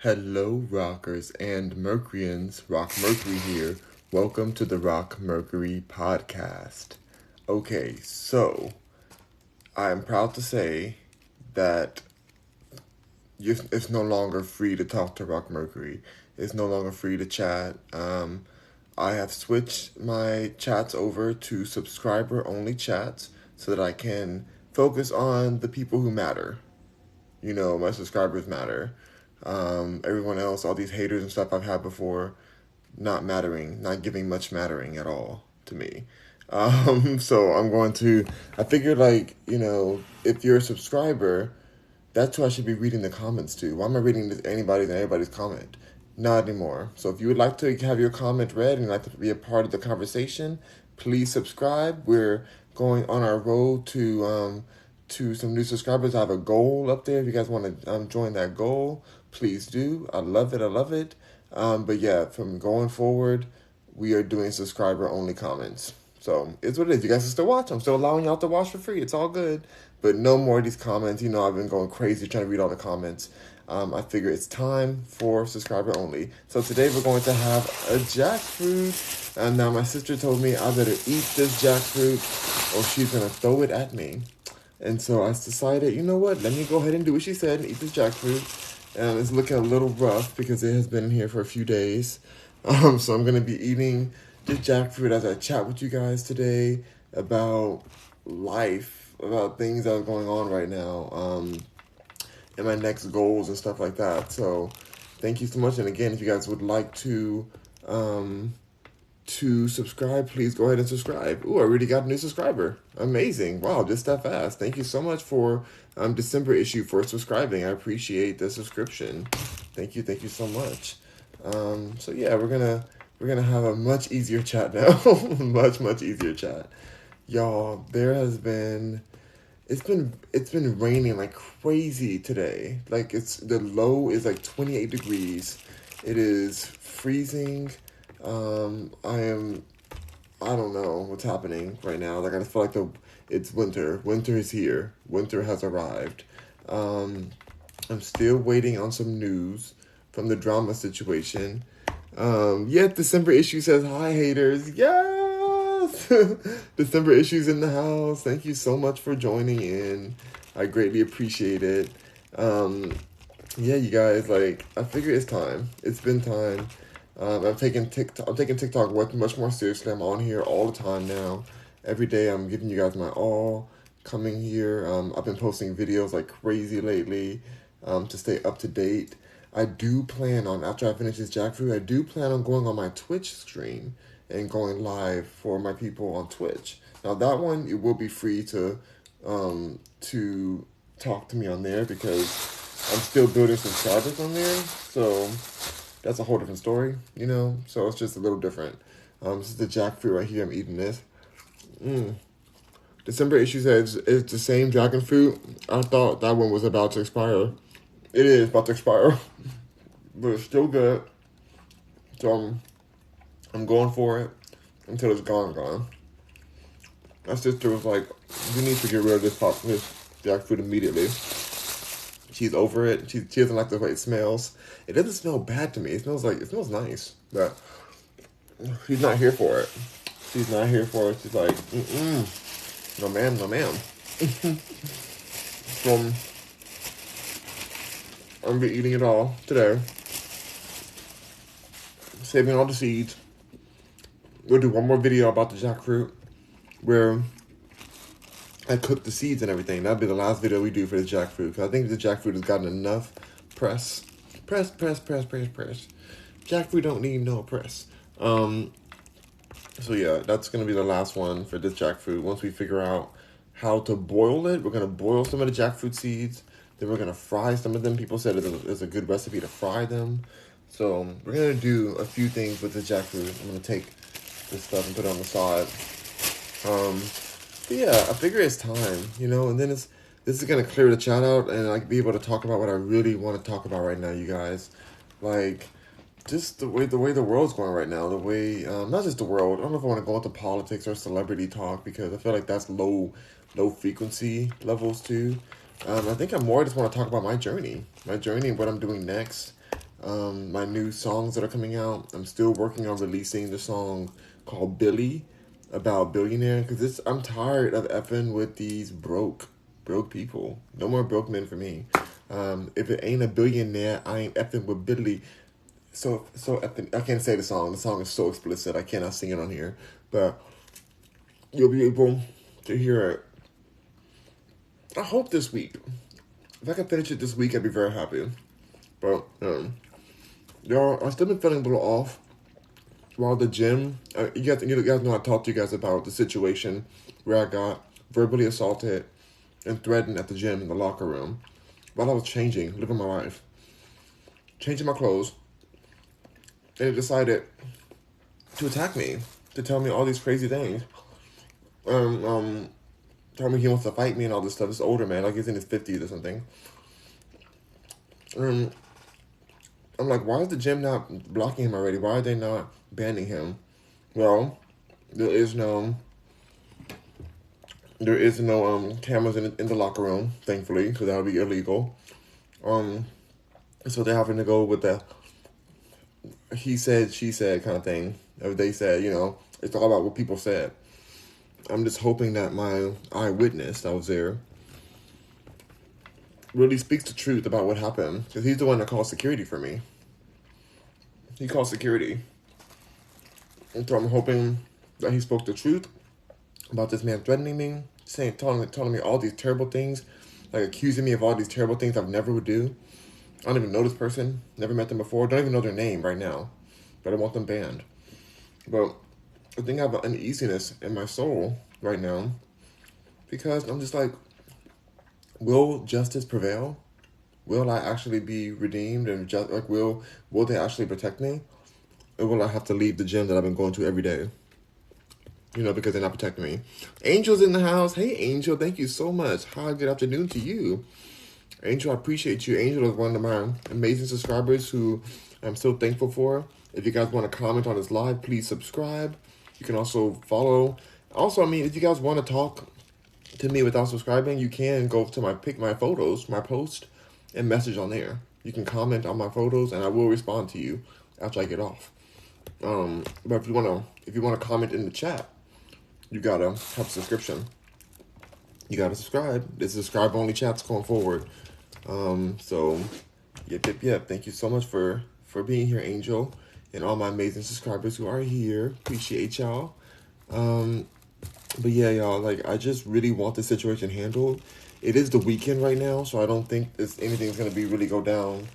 Hello, rockers and Mercuryans. Rock Mercury here. Welcome to the Rock Mercury podcast. Okay, so I am proud to say that it's no longer free to talk to Rock Mercury. It's no longer free to chat. I have switched my chats over to subscriber only chats so that I can focus on the people who matter. You know, my subscribers matter. Everyone else, all these haters and stuff I've had before, not mattering, not giving much mattering at all to me. So I figured if you're a subscriber, that's who I should be reading the comments to. Why am I reading anybody's comment? Not anymore. So if you would like to have your comment read and like to be a part of the conversation, please subscribe. We're going on our road to some new subscribers. I have a goal up there. If you guys want to join that goal, please do. I love it. But yeah, from going forward, we are doing subscriber only comments. So it's what it is. You guys can still watch. I'm still allowing y'all to watch for free. It's all good. But no more of these comments. You know, I've been going crazy trying to read all the comments. I figure it's time for subscriber only. So today we're going to have a jackfruit. And now my sister told me I better eat this jackfruit or she's going to throw it at me. And so I decided, you know what, let me go ahead and do what she said and eat this jackfruit. It's looking a little rough because it has been in here for a few days. So I'm going to be eating this jackfruit as I chat with you guys today about life, about things that are going on right now, and my next goals and stuff like that. So thank you so much. And again, if you guys would like to subscribe, please go ahead and subscribe. Ooh, I already got a new subscriber. Amazing. Wow, just that fast. Thank you so much for December issue for subscribing. I appreciate the subscription. Thank you so much. So yeah, we're gonna have a much easier chat now. much easier chat. Y'all, it's been raining like crazy today. Like the low is like 28 degrees. It is freezing. I don't know what's happening right now. Like I feel like it's winter. Winter is here. Winter has arrived. I'm still waiting on some news from the drama situation. Yet December issue says hi haters. Yes! December issue's in the house. Thank you so much for joining in. I greatly appreciate it. Yeah, you guys, I figure it's time. It's been time. I'm taking TikTok much more seriously. I'm on here all the time now. Every day I'm giving you guys my all. Coming here. I've been posting videos like crazy lately to stay up to date. I do plan on, after I finish this jackfruit, I do plan on going on my Twitch stream and going live for my people on Twitch. Now that one, it will be free to talk to me on there because I'm still building subscribers on there. So that's a whole different story, you know? So it's just a little different. This is the jackfruit right here. I'm eating this. December issue says it's the same dragon fruit. I thought that one was about to expire. It is about to expire. But it's still good. So I'm going for it until it's gone. My sister was like, you need to get rid of this jackfruit immediately. She's over it. She doesn't like the way it smells. It doesn't smell bad to me. It smells nice. But she's not here for it. She's not here for it. She's like, no ma'am. So I'm gonna be eating it all today. Saving all the seeds. We'll do one more video about the jackfruit where I cook the seeds and everything. That'll be the last video we do for the jackfruit. Because I think the jackfruit has gotten enough press. Press. Jackfruit don't need no press. So yeah, that's going to be the last one for this jackfruit. Once we figure out how to boil it, we're going to boil some of the jackfruit seeds. Then we're going to fry some of them. People said it's a good recipe to fry them. So we're going to do a few things with the jackfruit. I'm going to take this stuff and put it on the side. But yeah, I figure it's time, you know, and then this is going to clear the chat out and like be able to talk about what I really want to talk about right now, you guys. Like, just the way the world's going right now, the way, not just the world, I don't know if I want to go into politics or celebrity talk because I feel like that's low frequency levels too. I think I more just want to talk about my journey and what I'm doing next. my new songs that are coming out. I'm still working on releasing the song called Billy about billionaire because I'm tired of effing with these broke people. No more broke men for me. If it ain't a billionaire, I ain't effing with Billy. So effing, I can't say the song. The song is so explicit. I cannot sing it on here, but you'll be able to hear it. I hope this week. If I can finish it this week, I'd be very happy. But y'all, I've still been feeling a little off. While the gym, you guys know I talked to you guys about the situation where I got verbally assaulted and threatened at the gym in the locker room while I was changing, living my life, changing my clothes, and it decided to attack me, to tell me all these crazy things. Tell me he wants to fight me and all this stuff. This older man, like he's in his 50s or something. I'm like, why is the gym not blocking him already? Why are they not banning him? Well, there is no cameras in the locker room, thankfully, because that would be illegal. So they're having to go with the he said, she said kind of thing. Or they said, it's all about what people said. I'm just hoping that my eyewitness that was there really speaks the truth about what happened. Because he's the one that called security for me. He called security. And so I'm hoping that he spoke the truth about this man threatening me, telling me all these terrible things, like accusing me of all these terrible things I've never would do. I don't even know this person, never met them before, don't even know their name right now, but I want them banned. But I think I have an uneasiness in my soul right now because I'm just like, will justice prevail? Will I actually be redeemed and will they actually protect me? Or will I have to leave the gym that I've been going to every day? Because they're not protecting me. Angel's in the house. Hey, Angel, thank you so much. Hi, good afternoon to you. Angel, I appreciate you. Angel is one of my amazing subscribers who I'm so thankful for. If you guys want to comment on this live, please subscribe. You can also follow. Also, if you guys want to talk to me without subscribing, you can go to my photos, my post, and message on there. You can comment on my photos, and I will respond to you after I get off. But if you wanna comment in the chat, you gotta have a subscription. You gotta subscribe. There's subscribe only chats going forward. So yep. Thank you so much for being here, Angel, and all my amazing subscribers who are here. Appreciate y'all. But yeah, y'all, I just really want this situation handled. It is the weekend right now, so I don't think anything's gonna be really go down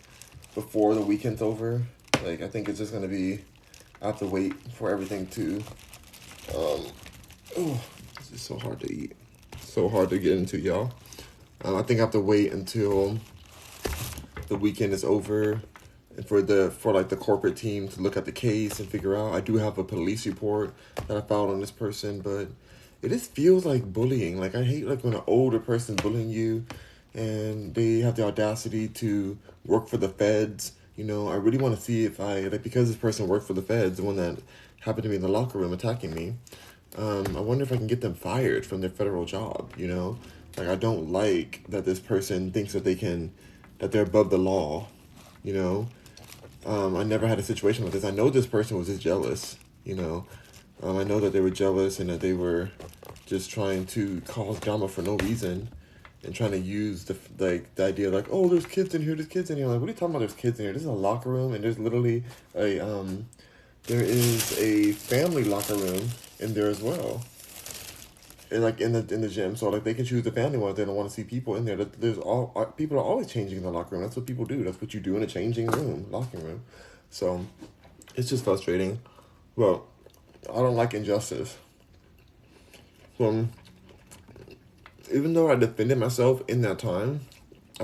before the weekend's over. I think it's just gonna be, I have to wait for everything to, this is so hard to eat. So hard to get into, y'all. I think I have to wait until the weekend is over and for the corporate team to look at the case and figure out. I do have a police report that I filed on this person, but it just feels like bullying. I hate when an older person's bullying you and they have the audacity to work for the feds. I really want to see if because this person worked for the feds, the one that happened to me in the locker room attacking me, I wonder if I can get them fired from their federal job, I don't like that this person thinks that they're above the law, I never had a situation like this. I know this person was just jealous, I know that they were jealous and that they were just trying to cause drama for no reason and trying to use the idea oh, there's kids in here. What are you talking about? There's kids in here. This is a locker room and there's literally there is a family locker room in there as well. And in the gym, so they can choose the family ones. They don't want to see people in there. People are always changing in the locker room. That's what people do. That's what you do in a changing room, locking room. So it's just frustrating. Well, I don't like injustice. Even though I defended myself in that time, I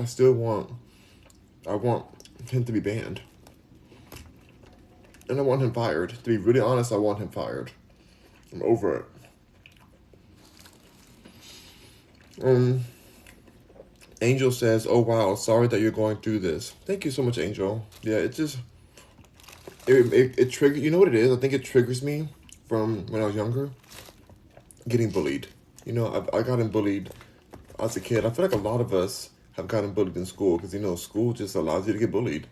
want him to be banned. And I want him fired. To be really honest, I want him fired. I'm over it. Angel says, oh wow, sorry that you're going through this. Thank you so much, Angel. Yeah, it triggers, you know what it is? I think it triggers me from when I was younger, getting bullied. I gotten bullied as a kid. I feel like a lot of us have gotten bullied in school because, school just allows you to get bullied.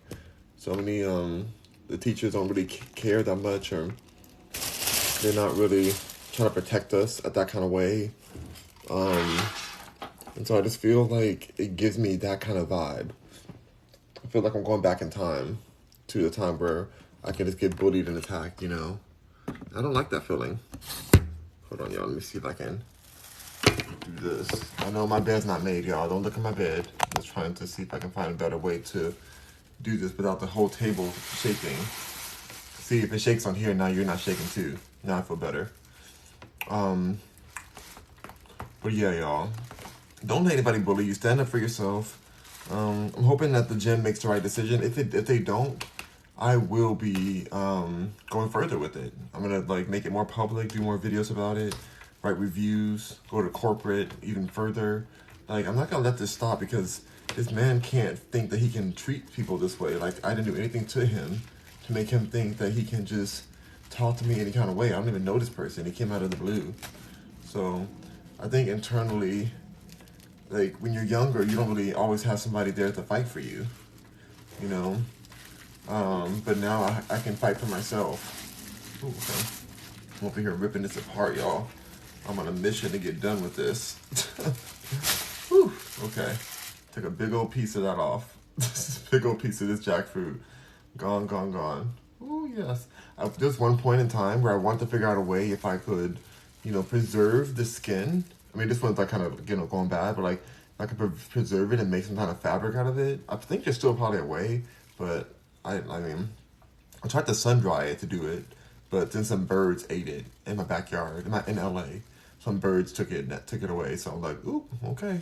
So many the teachers don't really care that much, or they're not really trying to protect us at that kind of way. And so I just feel like it gives me that kind of vibe. I feel like I'm going back in time to the time where I can just get bullied and attacked, you know? I don't like that feeling. Hold on, y'all. Let me see if I can do this. I know my bed's not made, y'all. Don't look at my bed. I'm just trying to see if I can find a better way to do this without the whole table shaking. See, if it shakes on here, now you're not shaking too. Now I feel better. But yeah, y'all. Don't let anybody bully you. Stand up for yourself. I'm hoping that the gym makes the right decision. If they don't, I will be going further with it. I'm gonna like make it more public, do more videos about it, write reviews, go to corporate even further. Like, I'm not gonna let this stop because this man can't think that he can treat people this way. Like, I didn't do anything to him to make him think that he can just talk to me any kind of way. I don't even know this person. He came out of the blue. So I think internally, like, when you're younger, you don't really always have somebody there to fight for you, you know? But now I can fight for myself. Ooh, okay. I'm over here ripping this apart, y'all. I'm on a mission to get done with this. Whew, okay. Take a big old piece of that off. This big old piece of this jackfruit. Gone, gone, gone. Oh, yes. There's one point in time where I wanted to figure out a way if I could, you know, preserve the skin. I mean, this one's like kind of, you know, going bad, but like, if I could preserve it and make some kind of fabric out of it. I think there's still probably a way, but I mean, I tried to sun dry it to do it, but then some birds ate it in my backyard, in LA. Some birds took it away, so I'm like, ooh, okay.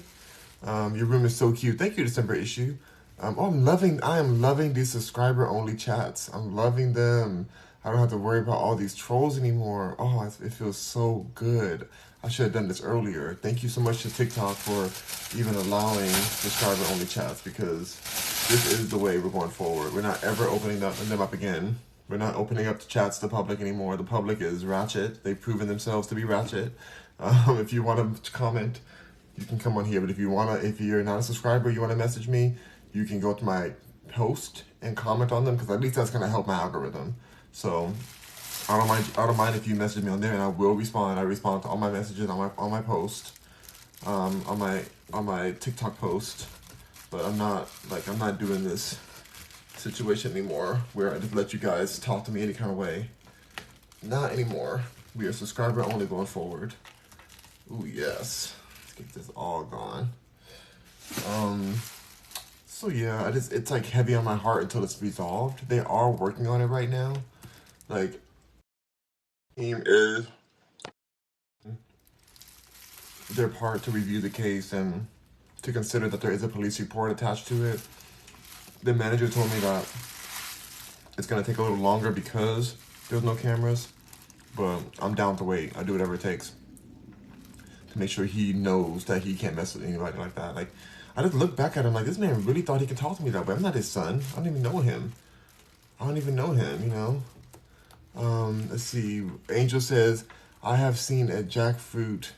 Your room is so cute. Thank you, December issue. I am loving these subscriber-only chats. I'm loving them. I don't have to worry about all these trolls anymore. Oh, it feels so good. I should have done this earlier. Thank you so much to TikTok for even allowing subscriber-only chats, because this is the way we're going forward. We're not ever opening them up again. We're not opening up the chats to the public anymore. The public is ratchet. They've proven themselves to be ratchet. If you want to comment, you can come on here. But if you're not a subscriber, you want to message me, you can go to my post and comment on them, because at least that's gonna help my algorithm. So I don't mind if you message me on there, and I will respond. I respond to all my messages on my post, on my TikTok post. But I'm not doing this situation anymore where I just let you guys talk to me any kind of way. Not anymore. We are subscriber only going forward. Ooh, yes. Let's get this all gone. So yeah, it's like heavy on my heart until it's resolved. They are working on it right now. Like, team is their part to review the case and to consider that there is a police report attached to it. The manager told me that it's gonna take a little longer because there's no cameras, but I'm down to wait. I do whatever it takes to make sure he knows that he can't mess with anybody like that. Like, I just look back at him like, this man really thought he could talk to me that way. I'm not his son. I don't even know him. You know? Let's see. Angel says, I have seen a jackfruit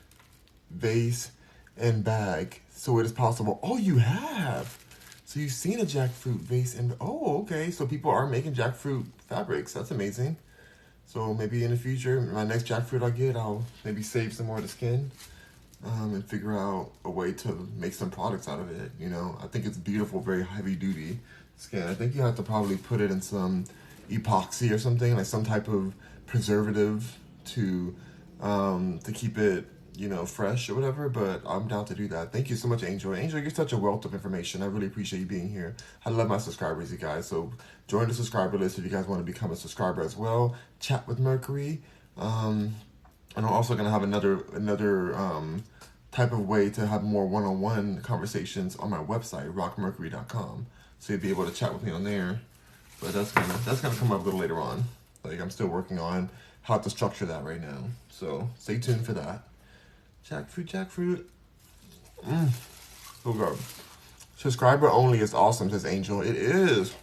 vase and bag, so it is possible. Oh, you have? So you've seen a jackfruit vase and, oh, okay. So people are making jackfruit fabrics. That's amazing. So maybe in the future, my next jackfruit I get, I'll maybe save some more of the skin. And figure out a way to make some products out of it, you know? I think it's beautiful, very heavy-duty skin. I think you have to probably put it in some epoxy or something, like some type of preservative to keep it, you know, fresh or whatever, but I'm down to do that. Thank you so much, Angel. Angel, you're such a wealth of information. I really appreciate you being here. I love my subscribers, you guys, so join the subscriber list if you guys want to become a subscriber as well. Chat with Mercury. And I'm also going to have another type of way to have more one-on-one conversations on my website, rockmercury.com. So you'll be able to chat with me on there. But that's gonna come up a little later on. Like, I'm still working on how to structure that right now. So stay tuned for that. Jackfruit. So good. Subscriber only is awesome, says Angel. It is.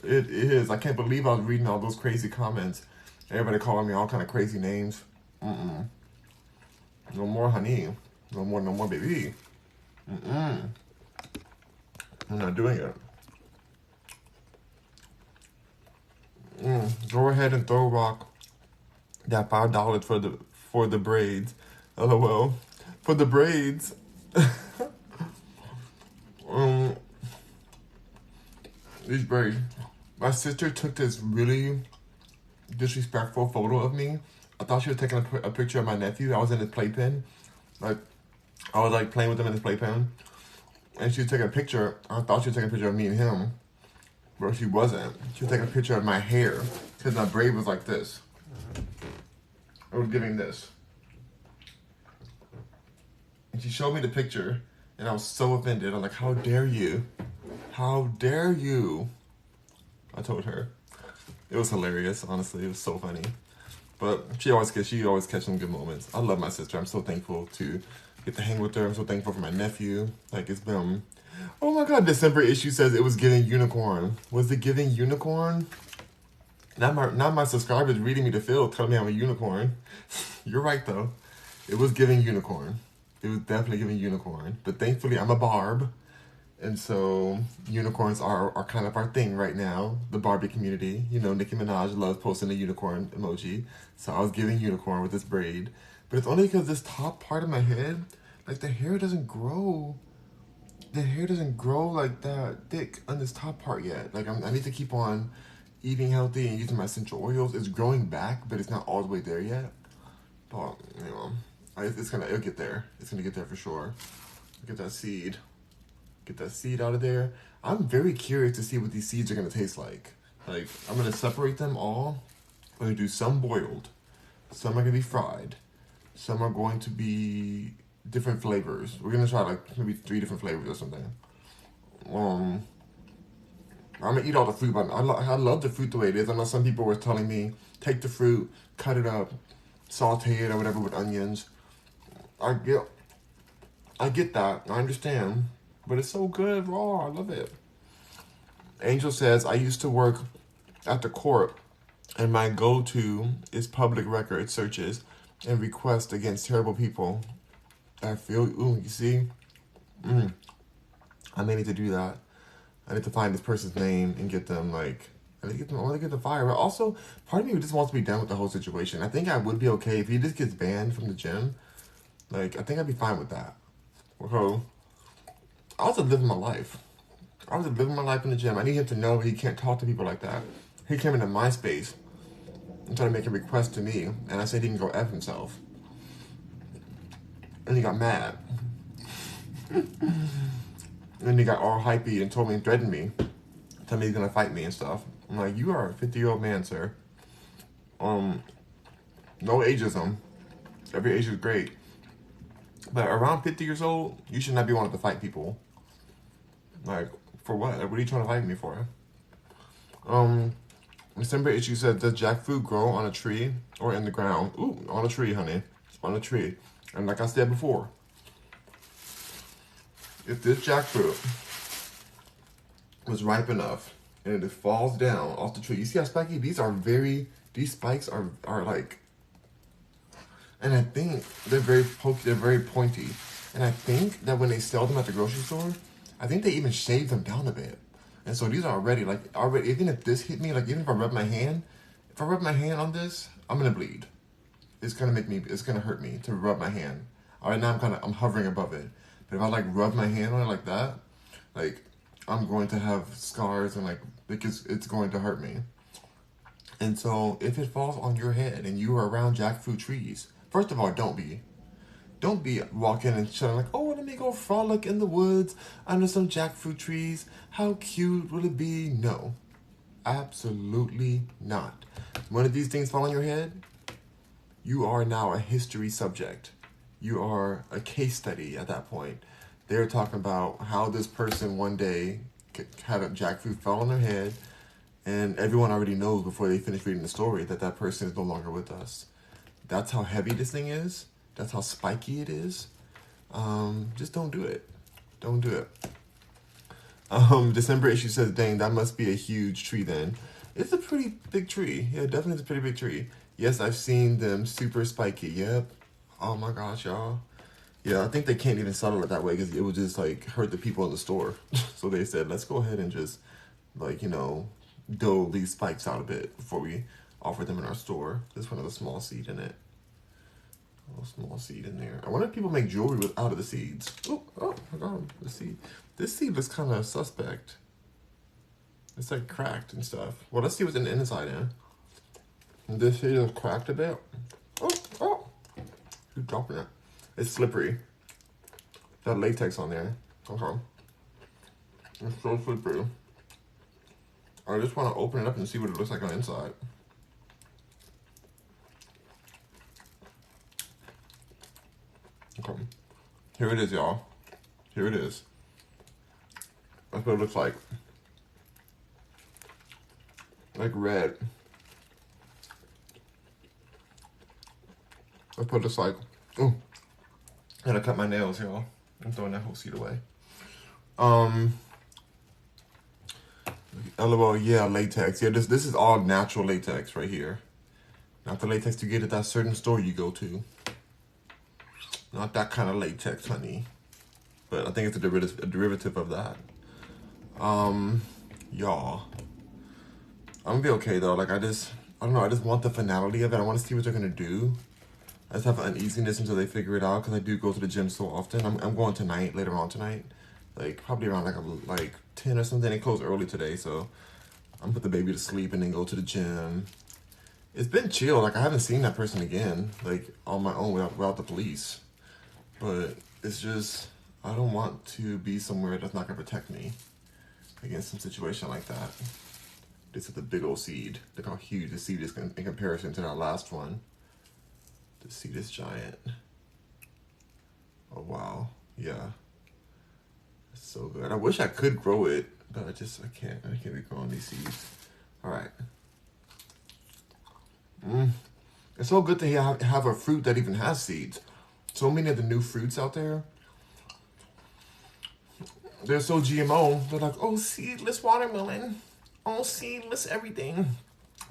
It is. I can't believe I was reading all those crazy comments. Everybody calling me all kind of crazy names. No more honey. No more baby. I'm not doing it. Go ahead and throw Rock that $5 for the braids. LOL. For the braids. um, these braids. My sister took this really disrespectful photo of me. I thought she was taking a picture of my nephew. I was in his playpen. Like, I was like playing with him in his playpen. And she was taking a picture. I thought she was taking a picture of me and him. But she wasn't. She was taking a picture of my hair. Because my braid was like this. It was giving this. And she showed me the picture. And I was so offended. I'm like, how dare you? How dare you? I told her. It was hilarious, honestly. It was so funny. But she always catches some good moments. I love my sister. I'm so thankful to get to hang with her. I'm so thankful for my nephew. Like, it's been... Oh my God, December issue says it was giving unicorn. Was it giving unicorn? Not my subscribers reading me to Phil telling me I'm a unicorn. You're right, though. It was giving unicorn. It was definitely giving unicorn. But thankfully, I'm a Barb. And so unicorns are kind of our thing right now, the Barbie community. You know, Nicki Minaj loves posting a unicorn emoji. So I was giving unicorn with this braid. But it's only because this top part of my head, like the hair doesn't grow. The hair doesn't grow like that thick on this top part yet. Like I need to keep on eating healthy and using my essential oils. It's growing back, but it's not all the way there yet. But, you know, it'll get there. It's gonna get there for sure. Get that seed. Get that seed out of there. I'm very curious to see what these seeds are going to taste like. Like, I'm going to separate them all. I'm going to do some boiled. Some are going to be fried. Some are going to be different flavors. We're going to try, like, maybe 3 different flavors or something. I'm going to eat all the fruit, but I love the fruit the way it is. I know some people were telling me, take the fruit, cut it up, saute it or whatever with onions. I get that. I understand. But it's so good raw. I love it. Angel says, I used to work at the court, and my go-to is public record searches and requests against terrible people. I feel, ooh, you see? I may need to do that. I need to find this person's name and get them, like, I want to get the fire. But also, part of me just wants to be done with the whole situation. I think I would be okay if he just gets banned from the gym. Like, I think I'd be fine with that. So, I was just living my life. I was just living my life in the gym. I need him to know he can't talk to people like that. He came into my space and tried to make a request to me, and I said he can go F himself. And he got mad. And he got all hypey and told me and threatened me. Told me he's gonna fight me and stuff. I'm like, you are a 50-year-old man, sir. No ageism. Every age is great. But around 50 years old, you should not be wanting to fight people. Like, for what? Like, what are you trying to fight me for? December issue said, does jackfruit grow on a tree or in the ground? Ooh, on a tree, honey. On a tree. And like I said before, if this jackfruit was ripe enough and it falls down off the tree, you see how spiky? These spikes are like, and I think they're very pokey, they're very pointy. And I think that when they sell them at the grocery store, I think they even shave them down a bit. And so these are already, even if this hit me, like even if I rub my hand on this, I'm gonna bleed. It's gonna hurt me to rub my hand. All right, now I'm hovering above it. But if I like rub my hand on it like that, like I'm going to have scars and because it's going to hurt me. And so if it falls on your head and you are around jackfruit trees, first of all, don't be walking and shouting like, oh, let me go frolic in the woods under some jackfruit trees. How cute will it be? No, absolutely not. One of these things fall on your head, you are now a history subject. You are a case study at that point. They're talking about how this person one day had a jackfruit fall on their head, and everyone already knows before they finish reading the story that person is no longer with us. That's how heavy this thing is. That's how spiky it is. Just don't do it. Don't do it. December issue says, dang, that must be a huge tree then. It's a pretty big tree. Yeah, definitely it's a pretty big tree. Yes, I've seen them super spiky. Yep. Oh my gosh, y'all. Yeah, I think they can't even settle it that way because it would just hurt the people in the store. So they said, let's go ahead and just dull these spikes out a bit before we offer them in our store. This one has a small seed in it. A little small seed in there. I wonder if people make jewelry out of the seeds. Oh, I got the seed. This seed looks kind of suspect. It's like cracked and stuff. Well, let's see what's in the inside in. This seed is cracked a bit. Oh, who's dropping it? It's slippery. Got latex on there. Okay. It's so slippery. I just want to open it up and see what it looks like on the inside. Okay. Here it is, y'all. Here it is. That's what it looks like. Like red. That's what it looks like. Ooh. And I cut my nails, y'all. I'm throwing that whole seed away. LOL, yeah, latex. Yeah, this is all natural latex right here. Not the latex you get at that certain store you go to. Not that kind of latex, honey. But I think it's a derivative of that. Y'all. I'm gonna be okay though. Like I don't know, I just want the finality of it. I want to see what they're gonna do. I just have an uneasiness until they figure it out because I do go to the gym so often. I'm going tonight, later on tonight. Like probably around like 10 or something. It closed early today, so I'm gonna put the baby to sleep and then go to the gym. It's been chill. Like I haven't seen that person again, like on my own without the police. But it's just, I don't want to be somewhere that's not gonna protect me against some situation like that. This is the big old seed. Look how huge the seed is in comparison to that last one. The seed is giant. Oh wow, yeah. It's so good. I wish I could grow it, but I can't be growing these seeds. All right. It's so good to have a fruit that even has seeds. So many of the new fruits out there, they're so GMO. They're like, oh, seedless watermelon. Oh, seedless everything.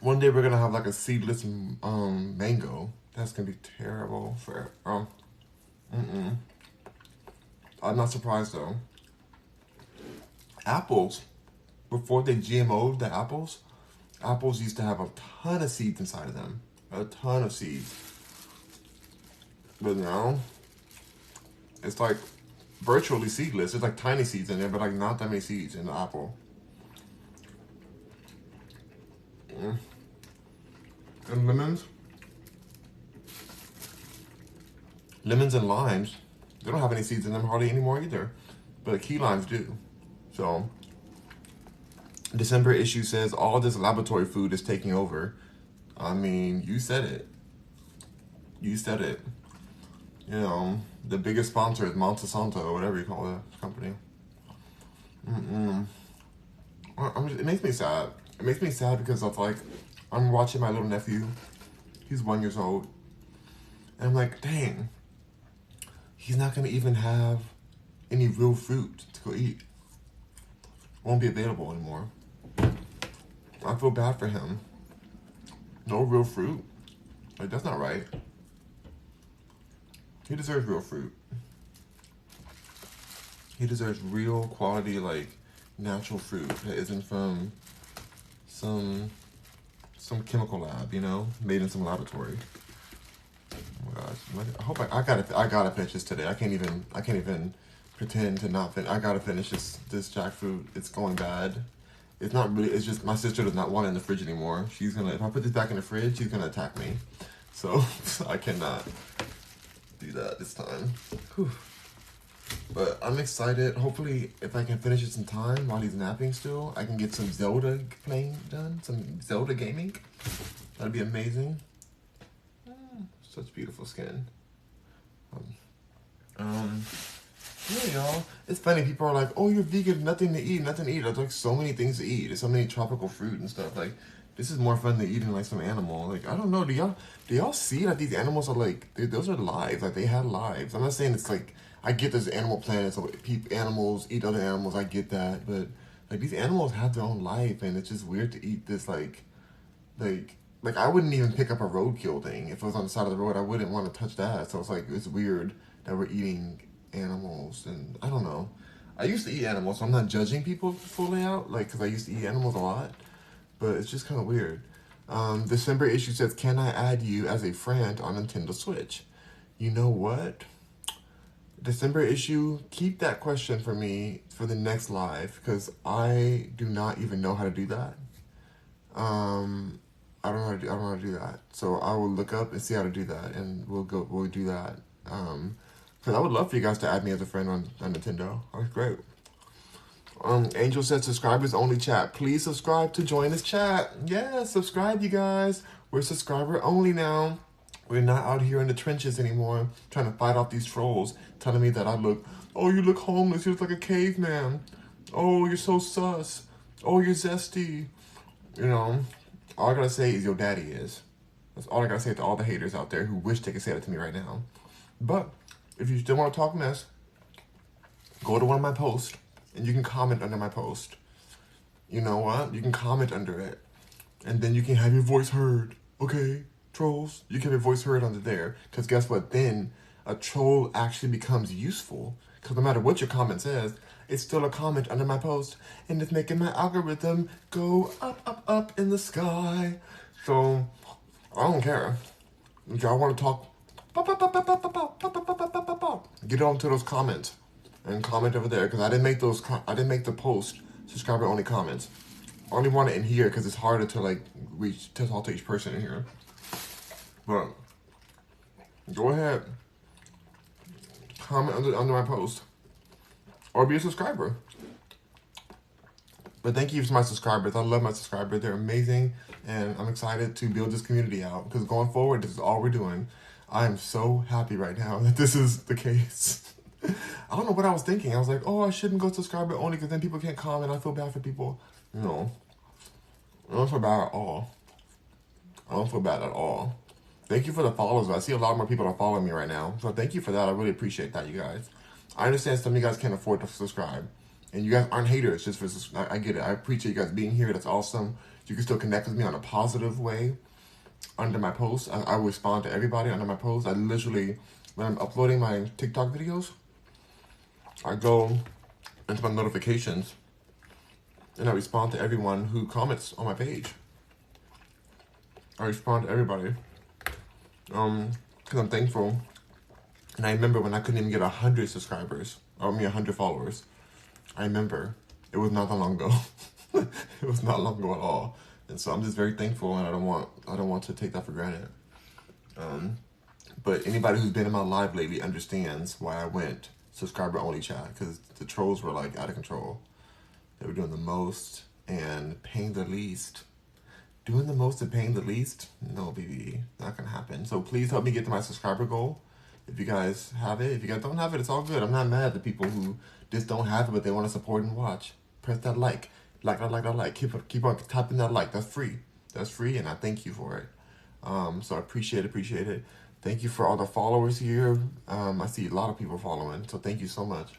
One day we're gonna have like a seedless mango. That's gonna be terrible for I'm not surprised though. Apples, before they GMO'd the apples used to have a ton of seeds inside of them. A ton of seeds. But now, it's like virtually seedless. There's like tiny seeds in there, but like not that many seeds in the apple. And lemons and limes, they don't have any seeds in them hardly anymore either. But key limes do. So, December issue says all this laboratory food is taking over. I mean, you said it. You said it. You know, the biggest sponsor is Monsanto or whatever you call that company. It makes me sad. It makes me sad because of like, I'm watching my little nephew. He's 1 year old. And I'm like, dang, he's not going to even have any real fruit to go eat. Won't be available anymore. I feel bad for him. No real fruit. Like, that's not right. He deserves real fruit. He deserves real quality, like, natural fruit that isn't from some chemical lab, you know, made in some laboratory. Oh my gosh! I hope I gotta finish this today. I can't even pretend to not finish. I gotta finish this jackfruit. It's going bad. It's not really. It's just my sister does not want it in the fridge anymore. She's gonna, if I put this back in the fridge, she's gonna attack me. So I cannot do that this time. Whew. But I'm excited. Hopefully, if I can finish it in time while he's napping still, I can get some Zelda playing done, some Zelda gaming. That'd be amazing. Such beautiful skin. Yeah, y'all. It's funny. People are like, "Oh, you're vegan, nothing to eat, nothing to eat." There's like so many things to eat. There's so many tropical fruit and stuff. Like, this is more fun than eating like some animal. Like, I don't know. Do y'all see that these animals are like, those are lives. Like, they had lives. I'm not saying it's like, I get there's animal planets, so animals eat other animals. I get that, but like these animals have their own life, and it's just weird to eat this like I wouldn't even pick up a roadkill thing if it was on the side of the road. I wouldn't want to touch that. So it's like it's weird that we're eating animals, and I don't know. I used to eat animals, so I'm not judging people fully out, like because I used to eat animals a lot. but it's just kind of weird. December issue says, can I add you as a friend on Nintendo Switch? You know what? December issue, keep that question for me for the next live, because I do not even know how to do that. I don't know how to do that. So I will look up and see how to do that, and we'll do that. Because I would love for you guys to add me as a friend on Nintendo. That's great. Angel said subscribers only chat. Please subscribe to join this chat. Yeah, subscribe, you guys. We're subscriber only now. We're not out here in the trenches anymore trying to fight off these trolls telling me that you look homeless, you look like a caveman. Oh, you're so sus. Oh, you're zesty. You know, all I gotta say is your daddy is. That's all I gotta say to all the haters out there who wish they could say that to me right now. But if you still want to talk mess, go to one of my posts and you can comment under my post. You know what? You can comment under it. And then you can have your voice heard. Okay, trolls? You can have your voice heard under there. Because guess what? Then a troll actually becomes useful. Because no matter what your comment says, it's still a comment under my post. And it's making my algorithm go up, up, up in the sky. So, I don't care. If y'all want to talk, get on to those comments. And comment over there, because I didn't make the post subscriber only comments. I only want it in here because it's harder to like talk to each person in here. But go ahead, comment under my post, or be a subscriber. But thank you to my subscribers. I love my subscribers. They're amazing, and I'm excited to build this community out, because going forward, this is all we're doing. I am so happy right now that this is the case. I don't know what I was thinking. I was like, oh, I shouldn't go subscriber only because then people can't comment. I feel bad for people. No. I don't feel bad at all. I don't feel bad at all. Thank you for the follows. I see a lot more people are following me right now. So thank you for that. I really appreciate that, you guys. I understand some of you guys can't afford to subscribe. And you guys aren't haters just for I get it. I appreciate you guys being here. That's awesome. You can still connect with me on a positive way under my posts. I respond to everybody under my posts. I literally, when I'm uploading my TikTok videos, I go into my notifications and I respond to everyone who comments on my page. I respond to everybody. Because I'm thankful. And I remember when I couldn't even get 100 subscribers, 100 followers. I remember it was not that long ago. It was not long ago at all. And so I'm just very thankful, and I don't want to take that for granted. But anybody who's been in my live lately understands why I went subscriber only chat, because the trolls were like out of control. They were doing the most and paying the least. Doing the most and paying the least? No, baby, not gonna happen. So please help me get to my subscriber goal. If you guys have it, if you guys don't have it, it's all good. I'm not mad at the people who just don't have it, but they want to support and watch. Press that like. Like. Keep on tapping that like. That's free. That's free, and I thank you for it. So I appreciate it. Thank you for all the followers here. I see a lot of people following, so thank you so much.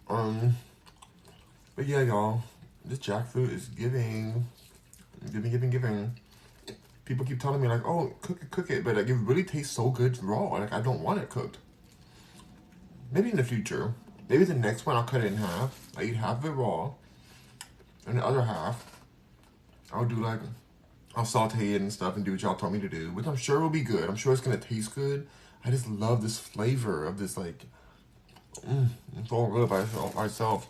But yeah, y'all, this jackfruit is giving. People keep telling me like, oh, cook it, but like it really tastes so good raw. Like I don't want it cooked. Maybe in the future, maybe the next one I'll cut it in half. I eat half of it raw, and the other half I'll saute it and stuff and do what y'all told me to do, which I'm sure will be good. I'm sure it's gonna taste good. I just love this flavor of this, like, it's all good by itself.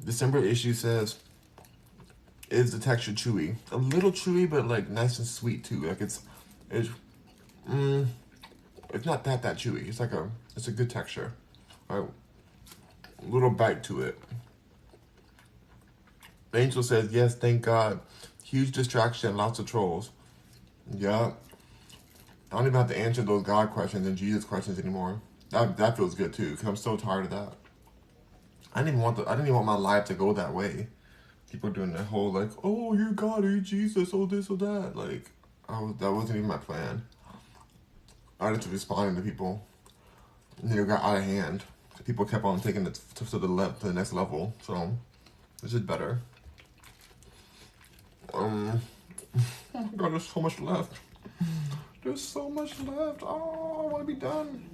December issue says, is the texture chewy? A little chewy, but like nice and sweet too. Like it's not that chewy. It's a good texture. A little bite to it. Angel says, yes, thank God. Huge distraction, lots of trolls. Yeah. I don't even have to answer those God questions and Jesus questions anymore. That feels good too, because I'm so tired of that. I didn't even want my life to go that way. People doing that whole like, oh, you're God, or you're Jesus, or this or that. Like, that wasn't even my plan. I just responding to people. And then it got out of hand. People kept on taking it to the next level. So it's just better. Oh my God, there's so much left. There's so much left. Oh, I want to be done.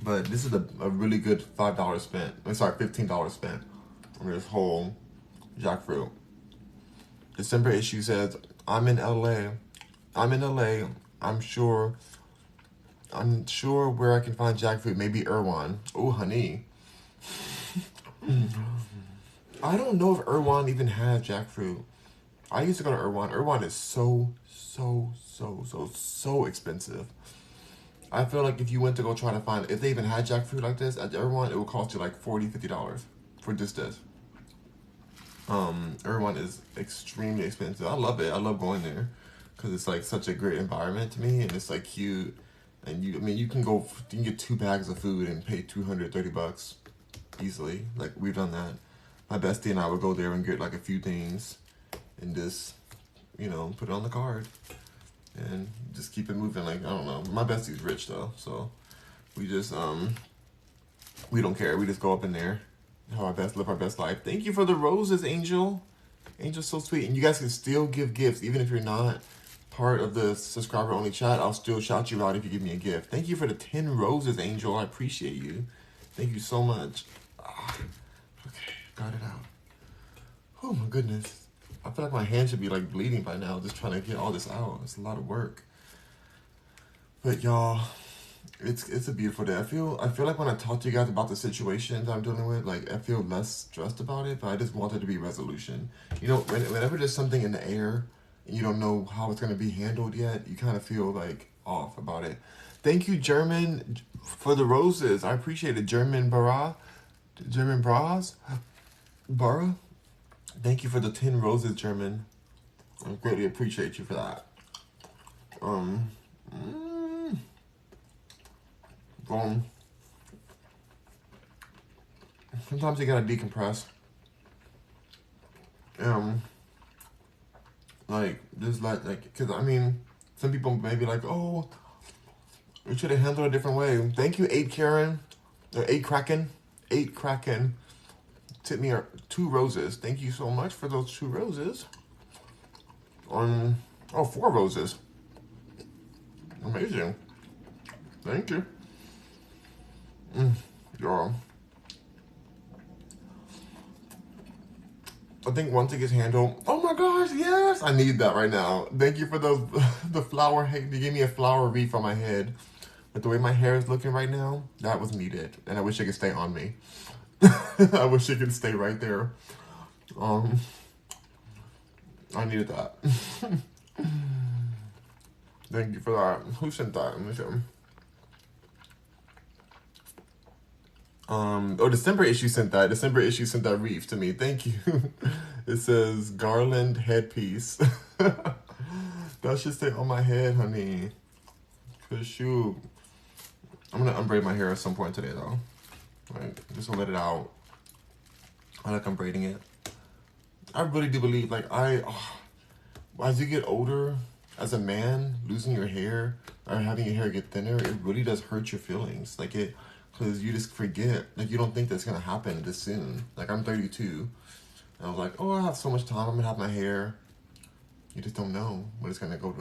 But this is a really good $15 spent on this whole jackfruit. December issue says, I'm in LA. I'm in LA. I'm sure where I can find jackfruit. Maybe Irwan. Oh, honey. I don't know if Irwan even has jackfruit. I used to go to Irwan. Irwan is so expensive. I feel like if you went to go try to find, if they even had jackfruit like this at Irwan, it would cost you like $40, $50 for just this. Irwan is extremely expensive. I love it. I love going there because it's like such a great environment to me, and it's like cute. And you can get 2 bags of food and pay $230 easily. Like we've done that. My bestie and I would go there and get like a few things and just, put it on the card and just keep it moving. Like, I don't know. My bestie's rich though, so we just, we don't care. We just go up in there, live our best life. Thank you for the roses, Angel. Angel's so sweet. And you guys can still give gifts, even if you're not part of the subscriber only chat. I'll still shout you out if you give me a gift. Thank you for the 10 roses, Angel. I appreciate you. Thank you so much. Okay, got it out. Oh my goodness. I feel like my hand should be like bleeding by now, just trying to get all this out. It's a lot of work. But y'all, it's a beautiful day. I feel like when I talk to you guys about the situation that I'm dealing with, like I feel less stressed about it, but I just want there to be resolution. Whenever there's something in the air and you don't know how it's gonna be handled yet, you kind of feel like off about it. Thank you, German, for the roses. I appreciate it. German bras. Bara. Thank you for the 10 roses, German. I greatly appreciate you for that. Sometimes you gotta decompress. Cause some people may be like, oh, we should have handled it a different way. Thank you, 8 Kraken. Tip me 2 roses. Thank you so much for those 2 roses. 4 roses. Amazing. Thank you. Y'all. I think once it gets handled, oh my gosh, yes, I need that right now. Thank you for the flower. Hey, you gave me a flower wreath on my head. But the way my hair is looking right now, that was needed. And I wish it could stay on me. I wish it could stay right there. I needed that. Thank you for that. Who sent that? Let me see. December issue sent that. December issue sent that wreath to me. Thank you. It says garland headpiece. That should stay on my head, honey. Cause shoot, I'm gonna unbraid my hair at some point today though. Like, just to let it out. I like I'm braiding it. I really do believe, as you get older, as a man, losing your hair or having your hair get thinner, it really does hurt your feelings. Because you just forget. You don't think that's going to happen this soon. I'm 32. And I was like, oh, I have so much time. I'm going to have my hair. You just don't know when it's going to go.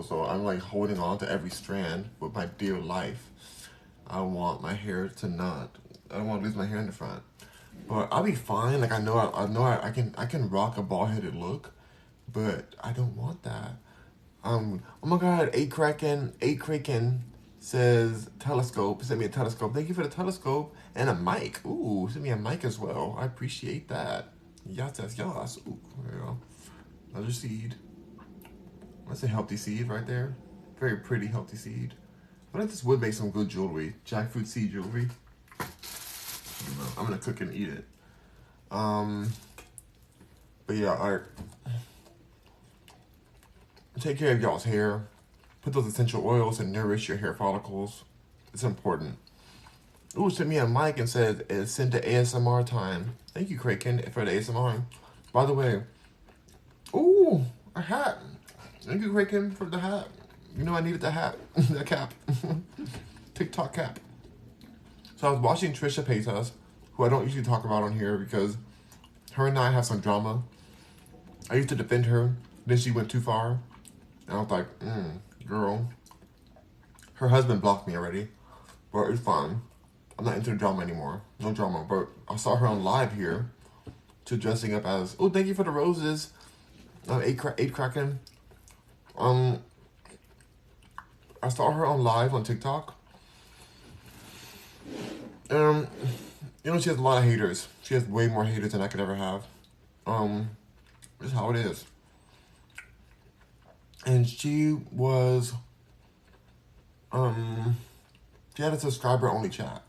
So I'm holding on to every strand with my dear life. I want my hair to not. I don't want to lose my hair in the front. But I'll be fine. I know I can rock a bald-headed look. But I don't want that. Oh my God, 8 Kraken says telescope. Sent me a telescope. Thank you for the telescope and a mic. Ooh, sent me a mic as well. I appreciate that. Yes. Ooh, there you go. Another seed. That's a healthy seed right there. Very pretty, healthy seed. I think this would make some good jewelry. Jackfruit seed jewelry. I'm gonna cook and eat it. But yeah, take care of y'all's hair. Put those essential oils and nourish your hair follicles. It's important. Ooh, sent me a mic and said it's sent to ASMR time. Thank you, Kraken, for the ASMR. By the way, ooh, a hat. Thank you, Kraken, for the hat. You know I needed the hat, the cap, TikTok cap. So I was watching Trisha Paytas, who I don't usually talk about on here because her and I have some drama. I used to defend her, then she went too far. And I was like, girl. Her husband blocked me already, but it's fine. I'm not into the drama anymore. No drama. But I saw her on live here, to dressing up as, oh, thank you for the roses. Eight Kraken. I saw her on live on TikTok. She has a lot of haters. She has way more haters than I could ever have. This is how it is. And she was, she had a subscriber only chat,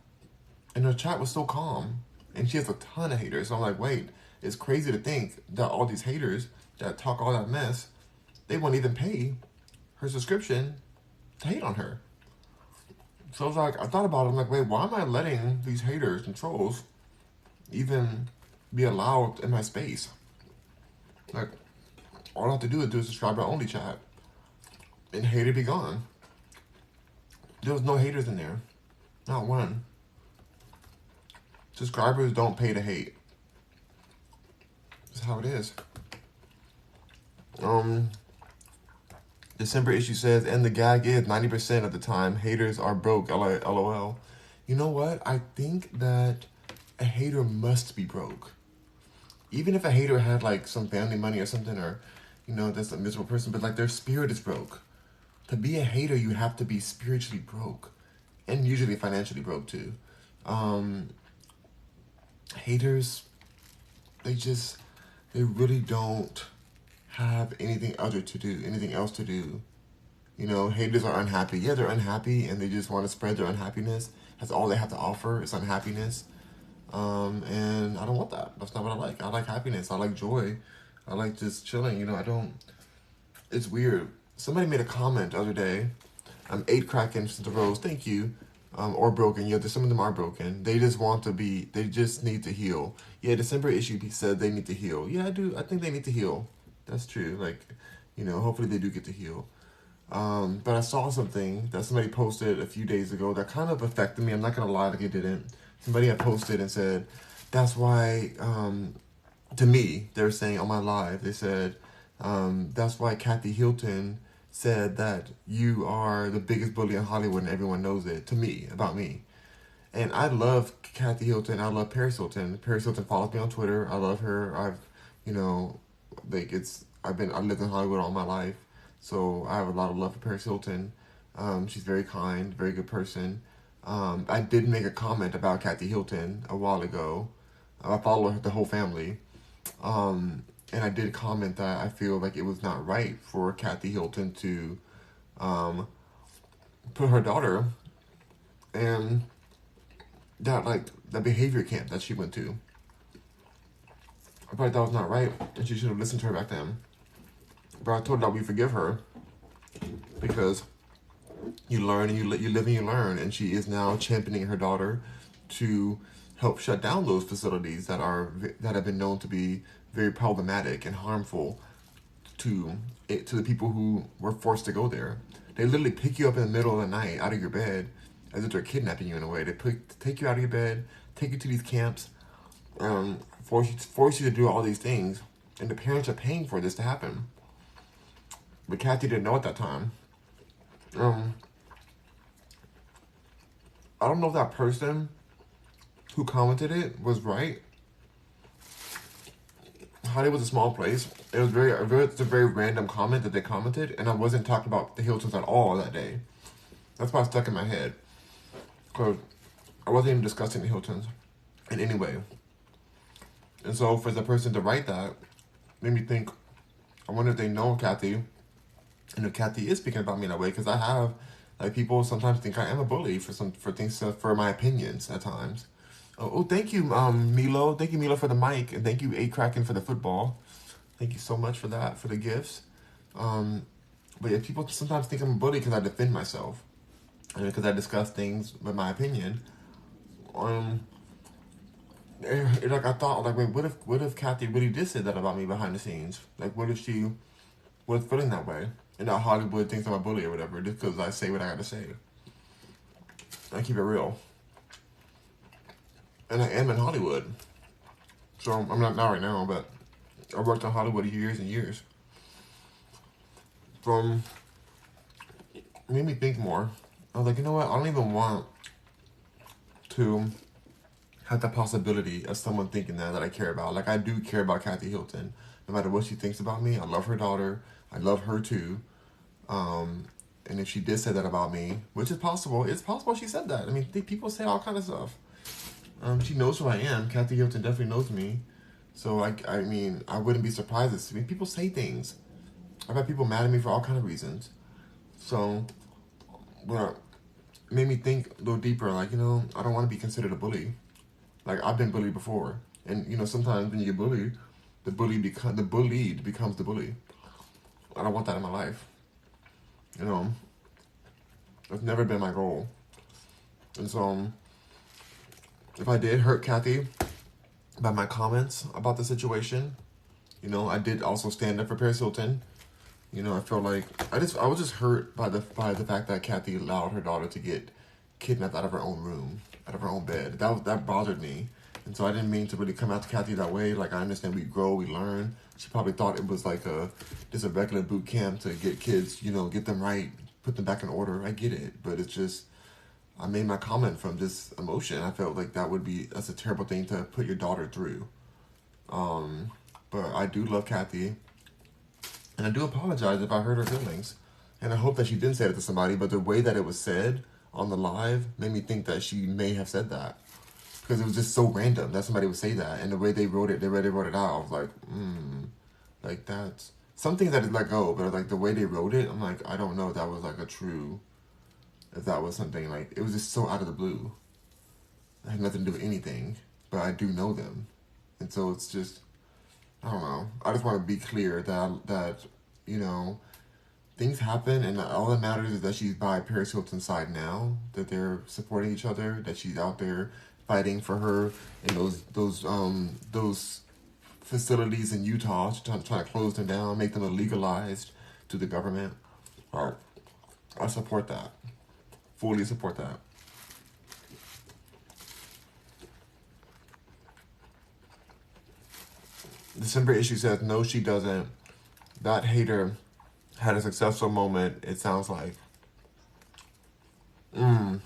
and her chat was so calm, and she has a ton of haters. So I'm like, wait, it's crazy to think that all these haters that talk all that mess, they won't even pay her subscription to hate on her. So I was like, I thought about it. I'm like, wait, why am I letting these haters and trolls even be allowed in my space? Like, all I have to do is do a subscriber only chat, and hater be gone. There was no haters in there, not one. Subscribers don't pay to hate. That's how it is. December issue says, and the gag is 90% of the time haters are broke. LOL. You know what? I think that a hater must be broke. Even if a hater had like some family money or something, or that's a miserable person, but like their spirit is broke. To be a hater, you have to be spiritually broke, and usually financially broke too. Haters, they really don't have anything else to do. Haters are unhappy. Yeah, they're unhappy, and they just want to spread their unhappiness. That's all they have to offer is unhappiness. And I don't want that. That's not what I like. I like happiness. I like joy. I like just chilling. It's weird. Somebody made a comment the other day. 8 Kraken since the rose. Thank you. Or broken. Yeah, some of them are broken. They just need to heal. Yeah, December issue said they need to heal. Yeah, I do. I think they need to heal. That's true. Hopefully they do get to heal. But I saw something that somebody posted a few days ago that kind of affected me. I'm not going to lie, like it didn't. Somebody had posted and said, that's why, to me, they're saying on my live, they said, that's why Kathy Hilton said that you are the biggest bully in Hollywood and everyone knows it, to me, about me. And I love Kathy Hilton. I love Paris Hilton. Paris Hilton follows me on Twitter. I love her. I've lived in Hollywood all my life. So I have a lot of love for Paris Hilton. She's very kind, very good person. I did make a comment about Kathy Hilton a while ago. I follow the whole family. And I did comment that I feel like it was not right for Kathy Hilton to put her daughter in the behavior camp that she went to. I thought that was not right, and she should have listened to her back then. But I told her that we forgive her because you learn and you live and you learn, and she is now championing her daughter to help shut down those facilities that have been known to be very problematic and harmful to the people who were forced to go there. They literally pick you up in the middle of the night out of your bed as if they're kidnapping you in a way. They take you out of your bed, take you to these camps, force you to do all these things, and the parents are paying for this to happen. But Kathy didn't know at that time. I don't know if that person who commented it was right. Hollywood's a small place. It was it's a very random comment that they commented, and I wasn't talking about the Hiltons at all that day. That's why it stuck in my head. Because I wasn't even discussing the Hiltons in any way. And so for the person to write that made me think, I wonder if they know Kathy, and if Kathy is speaking about me that way, because I have, people sometimes think I am a bully for my opinions at times. Oh, thank you, Milo. Thank you, Milo, for the mic, and thank you, 8 Kraken, for the football. Thank you so much for that, for the gifts. But yeah, people sometimes think I'm a bully because I defend myself, and because I discuss things with my opinion. I thought, wait, what if Kathy really did say that about me behind the scenes? What if she was feeling that way, and that Hollywood thinks I'm a bully or whatever, just because I say what I got to say. I keep it real. And I am in Hollywood. So I'm not right now, but I worked in Hollywood years and years. It made me think more. I was like, you know what? I don't even want to have the possibility of someone thinking that I care about. I do care about Kathy Hilton. no matter what she thinks about me. I love her daughter. I love her too. And if she did say that about me, which is possible, it's possible she said that. I mean, people say all kind of stuff. She knows who I am. Kathy Hilton definitely knows me. So I mean, I wouldn't be surprised. I mean, people say things. I've had people mad at me for all kind of reasons. So, what made me think a little deeper, like, I don't want to be considered a bully. Like, I've been bullied before, and sometimes when you get bullied, the bullied becomes the bully. I don't want that in my life. It's never been my goal. And so, if I did hurt Kathy by my comments about the situation, I did also stand up for Paris Hilton. I feel like I was just hurt by the fact that Kathy allowed her daughter to get kidnapped out of her own room, out of her own bed. That bothered me, and so I didn't mean to really come out to Kathy that way. Like, I understand we grow, we learn. She probably thought it was like just a regular boot camp to get kids, get them right, put them back in order. I get it, but it's just I made my comment from just emotion. I felt like that's a terrible thing to put your daughter through. But I do love Kathy. And I do apologize if I hurt her feelings. And I hope that she didn't say it to somebody, but the way that it was said on the live made me think that she may have said that. Because it was just so random that somebody would say that. And the way they wrote it, wrote it out, I was like, like that's... Some things I did let go, but like the way they wrote it, I'm like, I don't know if that was like if that was something like, it was just so out of the blue. It had nothing to do with anything, but I do know them. And so it's just... I don't know. I just want to be clear that things happen, and all that matters is that she's by Paris Hilton's side now. That they're supporting each other. That she's out there fighting for her in those facilities in Utah, trying to close them down, make them illegalized to the government. I support that. Fully support that. December issue says, no, she doesn't. That hater had a successful moment, it sounds like. I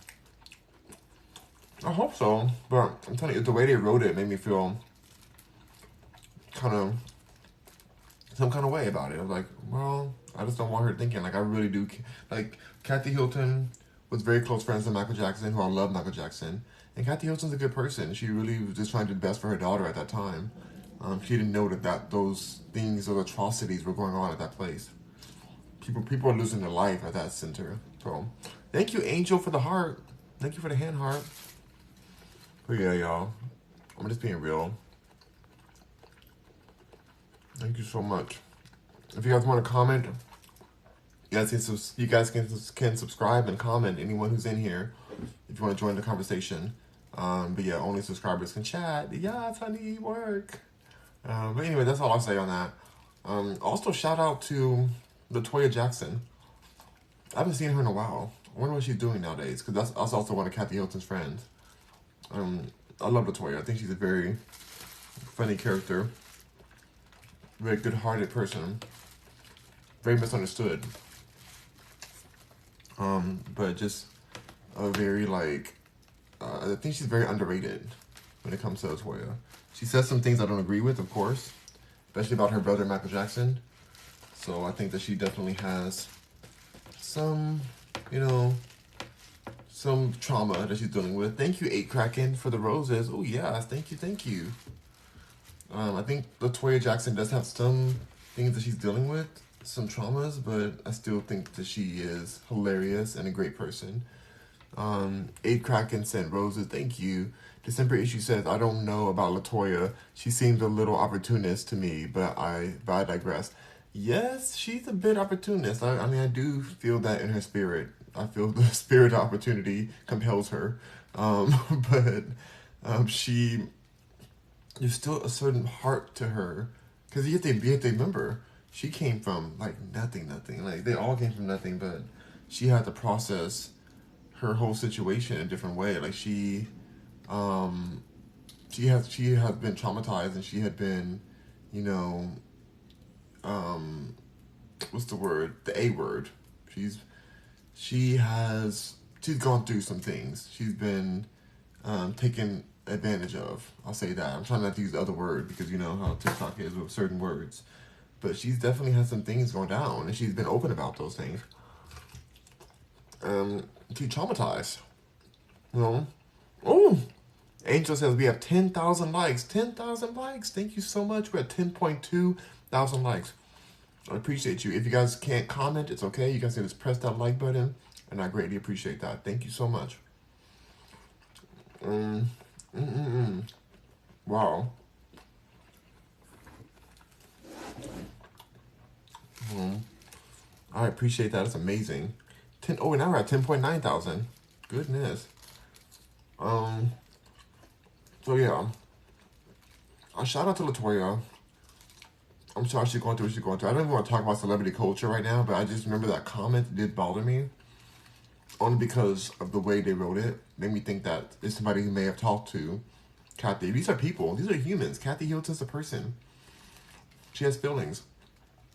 hope so, but I'm telling you, the way they wrote it made me feel some kind of way about it. I was like, well, I just don't want her thinking. Like, I really do. Like, Kathy Hilton was very close friends with Michael Jackson, who I love Michael Jackson. And Kathy Hilton's a good person. She really was just trying to do the best for her daughter at that time. She didn't know that those things, those atrocities were going on at that place. People are losing their life at that center. So, thank you, Angel, for the heart. Thank you for the hand heart. But yeah, y'all, I'm just being real. Thank you so much. If you guys want to comment, you guys can subscribe and comment. Anyone who's in here, if you want to join the conversation. But yeah, only subscribers can chat. Yes, honey, work. But anyway, that's all I'll say on that. Also, shout out to LaToya Jackson. I haven't seen her in a while. I wonder what she's doing nowadays, because that's also one of Kathy Hilton's friends. I love LaToya. I think she's a very funny character. Very good-hearted person. Very misunderstood. But just a very, I think she's very underrated when it comes to LaToya. She says some things I don't agree with, of course, especially about her brother, Michael Jackson. So I think that she definitely has some, some trauma that she's dealing with. Thank you, 8 Kraken, for the roses. Oh, yes, thank you. I think LaToya Jackson does have some things that she's dealing with, some traumas, but I still think that she is hilarious and a great person. 8 Kraken sent roses. Thank you. December issue says, I don't know about LaToya. She seems a little opportunist to me, but I digress. Yes, she's a bit opportunist. I mean, I do feel that in her spirit. I feel the spirit of opportunity compels her. But there's still a certain heart to her. Because you have to remember, she came from, nothing. Like, they all came from nothing, but she had to process her whole situation in a different way. Like, she has been traumatized, and she had been, what's the word? The A word. She's gone through some things. She's been taken advantage of. I'll say that. I'm trying not to use the other word because you know how TikTok is with certain words. But she's definitely had some things going down, and she's been open about those things. She's traumatized. You know? Oh! Angel says we have 10,000 likes. 10,000 likes. Thank you so much. We're at 10.2 thousand likes. I appreciate you. If you guys can't comment, it's okay. You guys can just press that like button, and I greatly appreciate that. Thank you so much. Wow. I appreciate that. It's amazing. Oh, now we're at 10.9 thousand. Goodness. So yeah. A shout out to Latoya. I'm sorry she's going through what she's going through. I don't even want to talk about celebrity culture right now, but I just remember that comment did bother me. Only because of the way they wrote it. Made me think that it's somebody who may have talked to Kathy. These are people. These are humans. Kathy Hilton's a person. She has feelings.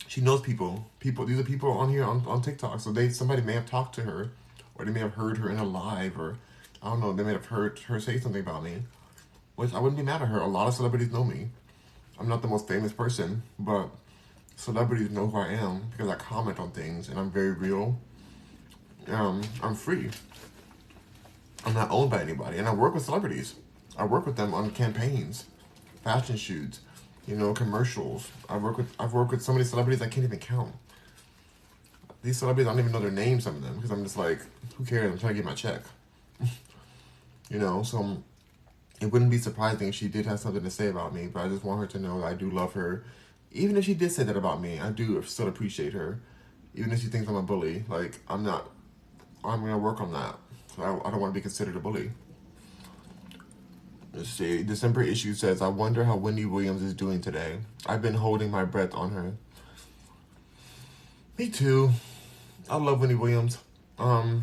She knows people. These are people on here on TikTok. So somebody may have talked to her, or they may have heard her in a live, or I don't know. They may have heard her say something about me, which I wouldn't be mad at her. A lot of celebrities know me. I'm not the most famous person, but celebrities know who I am because I comment on things and I'm very real. I'm free. I'm not owned by anybody, and I work with celebrities. I work with them on campaigns, fashion shoots, commercials. I've worked with so many celebrities I can't even count. These celebrities, I don't even know their names, some of them, because I'm just like, who cares? I'm trying to get my check. So it wouldn't be surprising if she did have something to say about me, but I just want her to know that I do love her. Even if she did say that about me, I do still appreciate her. Even if she thinks I'm a bully, I'm not. I'm going to work on that. I don't want to be considered a bully. Let's see. December issue says, I wonder how Wendy Williams is doing today. I've been holding my breath on her. Me too. I love Wendy Williams. I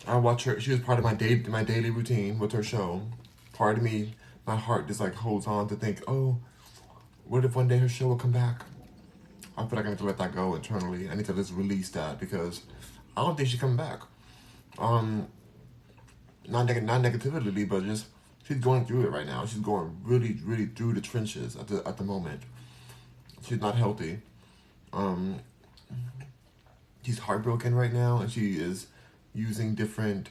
watch her. She was part of my daily routine with her show. Part of me, my heart just holds on to think, oh, what if one day her show will come back? I feel like I need to let that go internally. I need to just release that because I don't think she's coming back. Not negatively, but just she's going through it right now. She's going really, really through the trenches at the moment. She's not healthy. She's heartbroken right now, and she is using different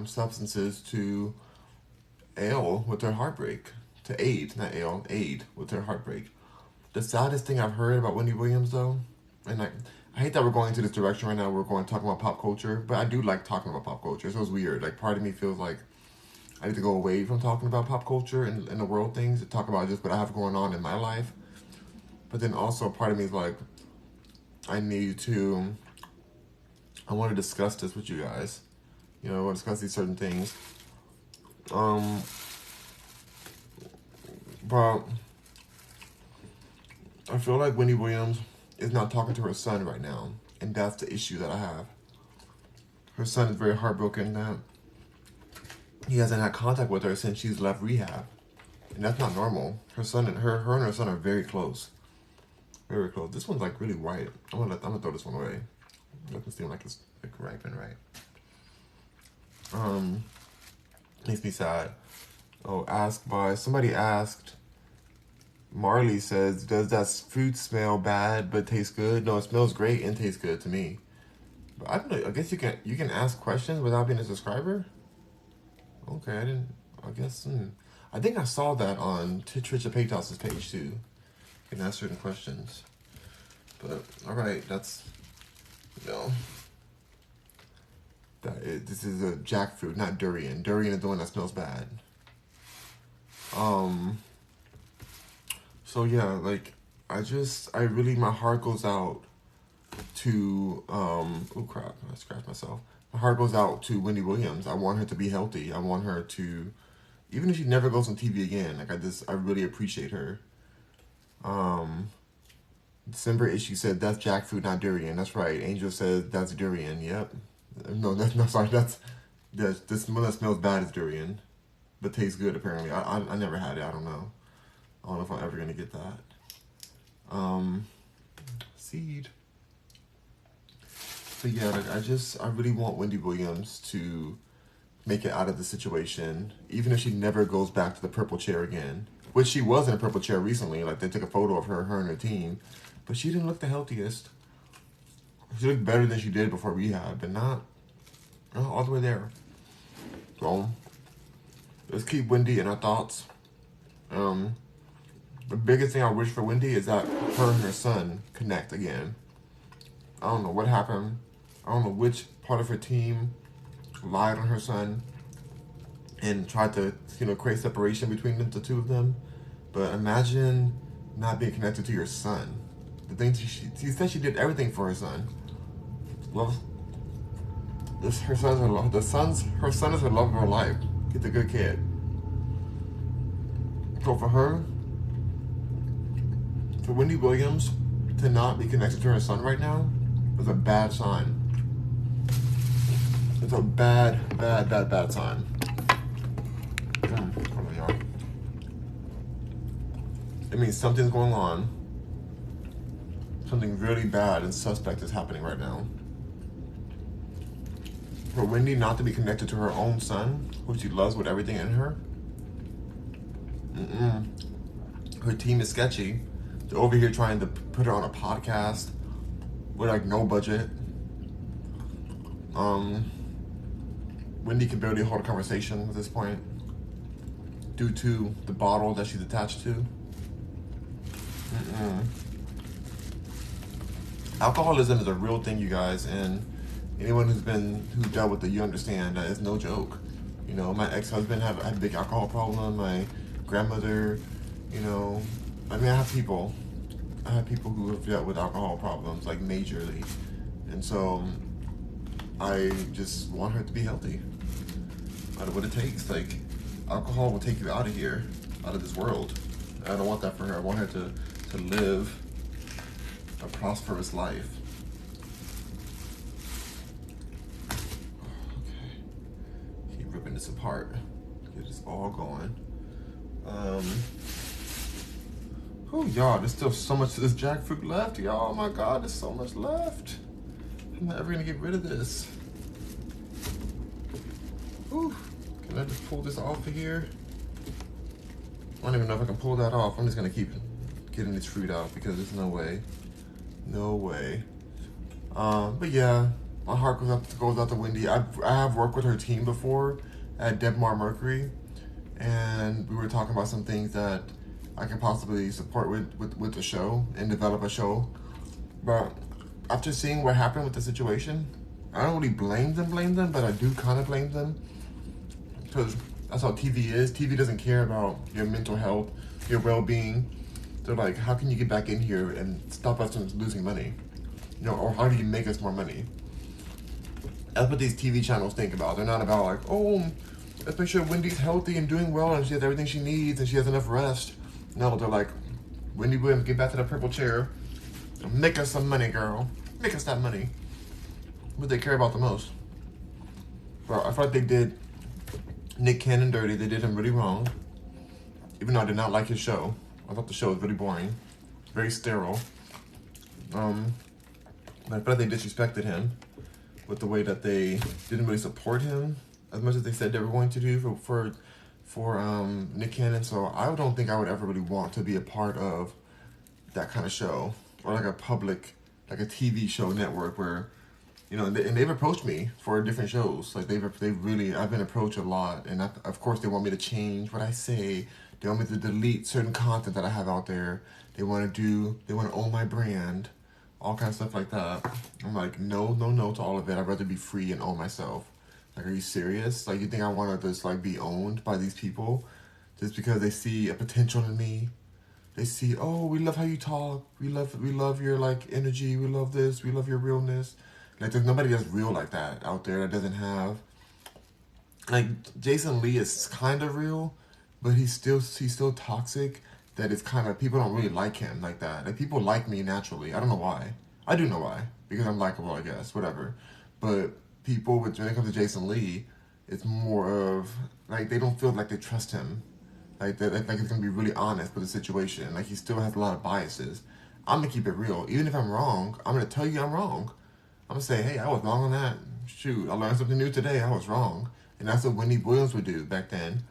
substances to aid with her heartbreak. Aid with her heartbreak. The saddest thing I've heard about Wendy Williams, though, and I hate that we're going into this direction right now. We're going to talk about pop culture, but I do like talking about pop culture. So it's weird. Part of me feels like I need to go away from talking about pop culture and the world things and talk about just what I have going on in my life. But then also part of me is like, I want to discuss this with you guys. I want to discuss these certain things. But I feel like Wendy Williams is not talking to her son right now, and that's the issue that I have. Her son is very heartbroken that he hasn't had contact with her since she's left rehab, and that's not normal. Her son and her and her son are very close, very close. This one's really white. I'm gonna throw this one away. It doesn't seem like it's ripened right. Makes me sad. Oh, somebody asked. Marley says, does that fruit smell bad but taste good? No, it smells great and tastes good to me. But I don't know. I guess you can ask questions without being a subscriber? Okay, I think I saw that on Trisha Paytas's page too. You can ask certain questions. But, alright, that's, this is a jackfruit, not durian. Durian is the one that smells bad. So yeah, my heart goes out to, oh crap, I scratched myself. My heart goes out to Wendy Williams. I want her to be healthy. I want her to, even if she never goes on TV again, I really appreciate her. December issue said, that's jackfruit, not durian. That's right. Angel says, that's durian. Yep. No, this one that smells bad is durian, but tastes good apparently. I never had it. I don't know. I don't know if I'm ever gonna get that. Seed. But yeah, I really want Wendy Williams to make it out of the situation, even if she never goes back to the purple chair again. Which she was in a purple chair recently. Like, they took a photo of her and her team. But she didn't look the healthiest. She looked better than she did before rehab, but not all the way there. So, let's keep Wendy in our thoughts. The biggest thing I wish for Wendy is that her and her son connect again. I don't know what happened. I don't know which part of her team lied on her son and tried to, create separation between the two of them. But imagine not being connected to your son. The thing she said she did everything for her son. Well, her son is her love of her life. He's a good kid. So for Wendy Williams to not be connected to her son right now is a bad sign. It's a bad sign. Hold on, y'all. It means something's going on. Something really bad and suspect is happening right now. For Wendy not to be connected to her own son, who she loves with everything in her. Her team is sketchy. They're over here trying to put her on a podcast with like no budget. Wendy can barely hold a conversation at this point due to the bottle that she's attached to. Alcoholism is a real thing, you guys, and anyone who dealt with it, you understand that it's no joke. My ex-husband had a big alcohol problem. My grandmother, I have people who have dealt with alcohol problems, like majorly. And so I just want her to be healthy. No matter what it takes. Like, alcohol will take you out of here, out of this world. I don't want that for her. I want her to live a prosperous life. Okay. Keep ripping this apart. Get this all going. Y'all, there's still so much of this jackfruit left, y'all. Oh my God, there's so much left. I'm never gonna get rid of this. Whew. Can I just pull this off of here? I don't even know if I can pull that off. I'm just gonna keep getting this fruit out because there's no way. No way. But yeah, my heart goes out to Wendy. I have worked with her team before at Rock Mercury, and we were talking about some things that I can possibly support with the show and develop a show. But after seeing what happened with the situation, I don't really blame them, but I do kind of blame them. Because that's how TV is. TV doesn't care about your mental health, your well-being. They're like, how can you get back in here and stop us from losing money? Or how do you make us more money? That's what these TV channels think about. They're not about like, oh, let's make sure Wendy's healthy and doing well and she has everything she needs and she has enough rest. No, they're like, Wendy Williams, get back to the purple chair. Make us some money, girl. Make us that money. What they care about the most. But I feel like they did Nick Cannon dirty. They did him really wrong. Even though I did not like his show. I thought the show was really boring. Very sterile. But I feel like they disrespected him with the way that they didn't really support him as much as they said they were going to do for Nick Cannon. So I don't think I would ever really want to be a part of that kind of show, or like a public, like a TV show network where, and they've approached me for different shows. Like I've been approached a lot, and of course they want me to change what I say. They want me to delete certain content that I have out there. They want to own my brand, all kinds of stuff like that. I'm like, no to all of it. I'd rather be free and own myself. Like, are you serious? Like, you think I want to just, like, be owned by these people just because they see a potential in me? They see, oh, we love how you talk. We love your, like, energy. We love this. We love your realness. Like, there's nobody that's real like that out there that doesn't have... Like, Jason Lee is kind of real, but he's still toxic. That it's kind of... People don't really like him like that. Like, people like me naturally. I don't know why. I do know why. Because I'm likable, I guess. Whatever. But... people, when it comes to Jason Lee, it's more of, like, they don't feel like they trust him. Like, he's going to be really honest with the situation. Like, he still has a lot of biases. I'm going to keep it real. Even if I'm wrong, I'm going to tell you I'm wrong. I'm going to say, hey, I was wrong on that. Shoot, I learned something new today. I was wrong. And that's what Wendy Williams would do back then.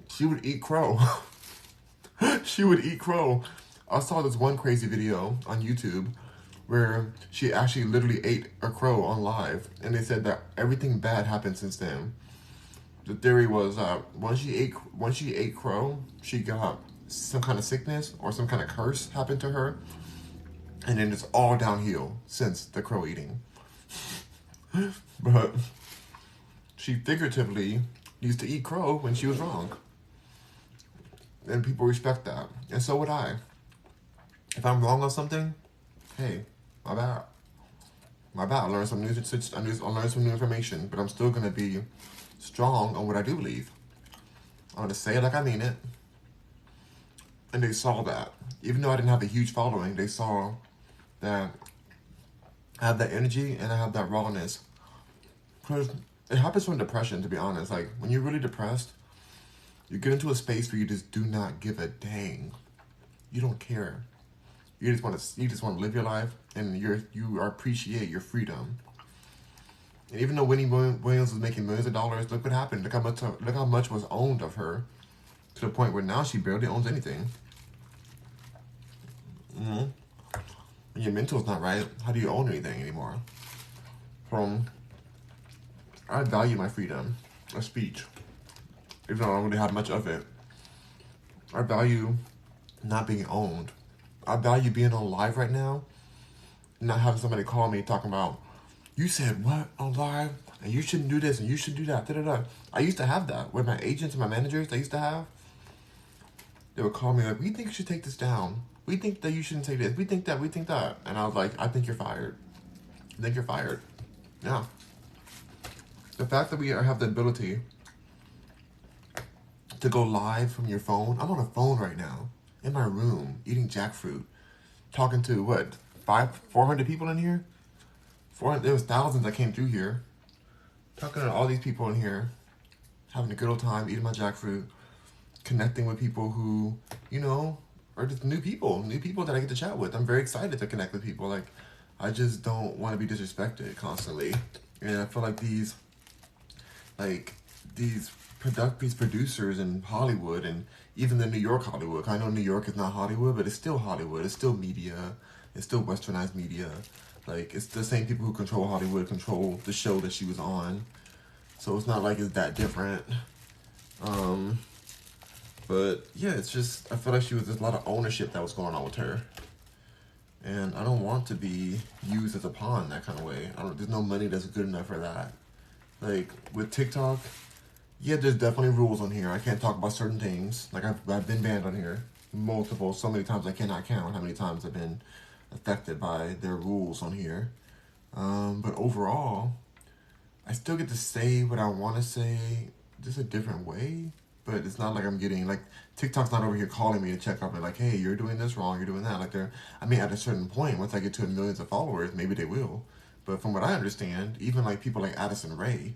She would eat crow. She would eat crow. I saw this one crazy video on YouTube where she actually literally ate a crow on live, and they said that everything bad happened since then. The theory was once she ate crow, she got some kind of sickness or some kind of curse happened to her, and then it's all downhill since the crow eating. But she figuratively used to eat crow when she was wrong. And people respect that. And so would I. If I'm wrong on something, hey, my bad. My bad. I learned some new information, but I'm still going to be strong on what I do believe. I'm going to say it like I mean it. And they saw that. Even though I didn't have a huge following, they saw that I have that energy and I have that rawness. Because it happens from depression, to be honest. Like, when you're really depressed, you get into a space where you just do not give a dang. You don't care. You just want to live your life, and you appreciate your freedom. And even though Wendy Williams was making millions of dollars, look what happened. Look how much was owned of her, to the point where now she barely owns anything. Mm-hmm. When your mental's not right, how do you own anything anymore? I value my freedom of speech, even though I don't really have much of it. I value not being owned. I value being on live right now, not having somebody call me talking about, you said what on live, and you shouldn't do this, and you should do that, da-da-da. I used to have that with my agents and my managers. They would call me like, we think you should take this down. We think that you shouldn't say this. We think that. And I was like, I think you're fired. I think you're fired. Yeah. The fact that we have the ability to go live from your phone. I'm on a phone right now in my room eating jackfruit, talking to 400 people in here. 400. There was thousands that came through here, talking to all these people in here, having a good old time eating my jackfruit, connecting with people who are just new people that I get to chat with. I'm very excited to connect with people. Like, I just don't want to be disrespected constantly, and I feel like these producers in Hollywood, and even the New York Hollywood. I know New York is not Hollywood, but it's still Hollywood. It's still media. It's still westernized media. Like, it's the same people who control Hollywood control the show that she was on. So it's not like it's that different. But yeah, it's just, I feel like there's a lot of ownership that was going on with her. And I don't want to be used as a pawn that kind of way. There's no money that's good enough for that. Like, with TikTok, yeah, there's definitely rules on here. I can't talk about certain things. Like, I've been banned on here so many times I cannot count how many times I've been affected by their rules on here. But overall, I still get to say what I want to say, just a different way. But it's not like I'm getting, like, TikTok's not over here calling me to check up, like, hey, you're doing this wrong, you're doing that. Like, at a certain point, once I get to millions of followers, maybe they will. But from what I understand, even like people like Addison Rae,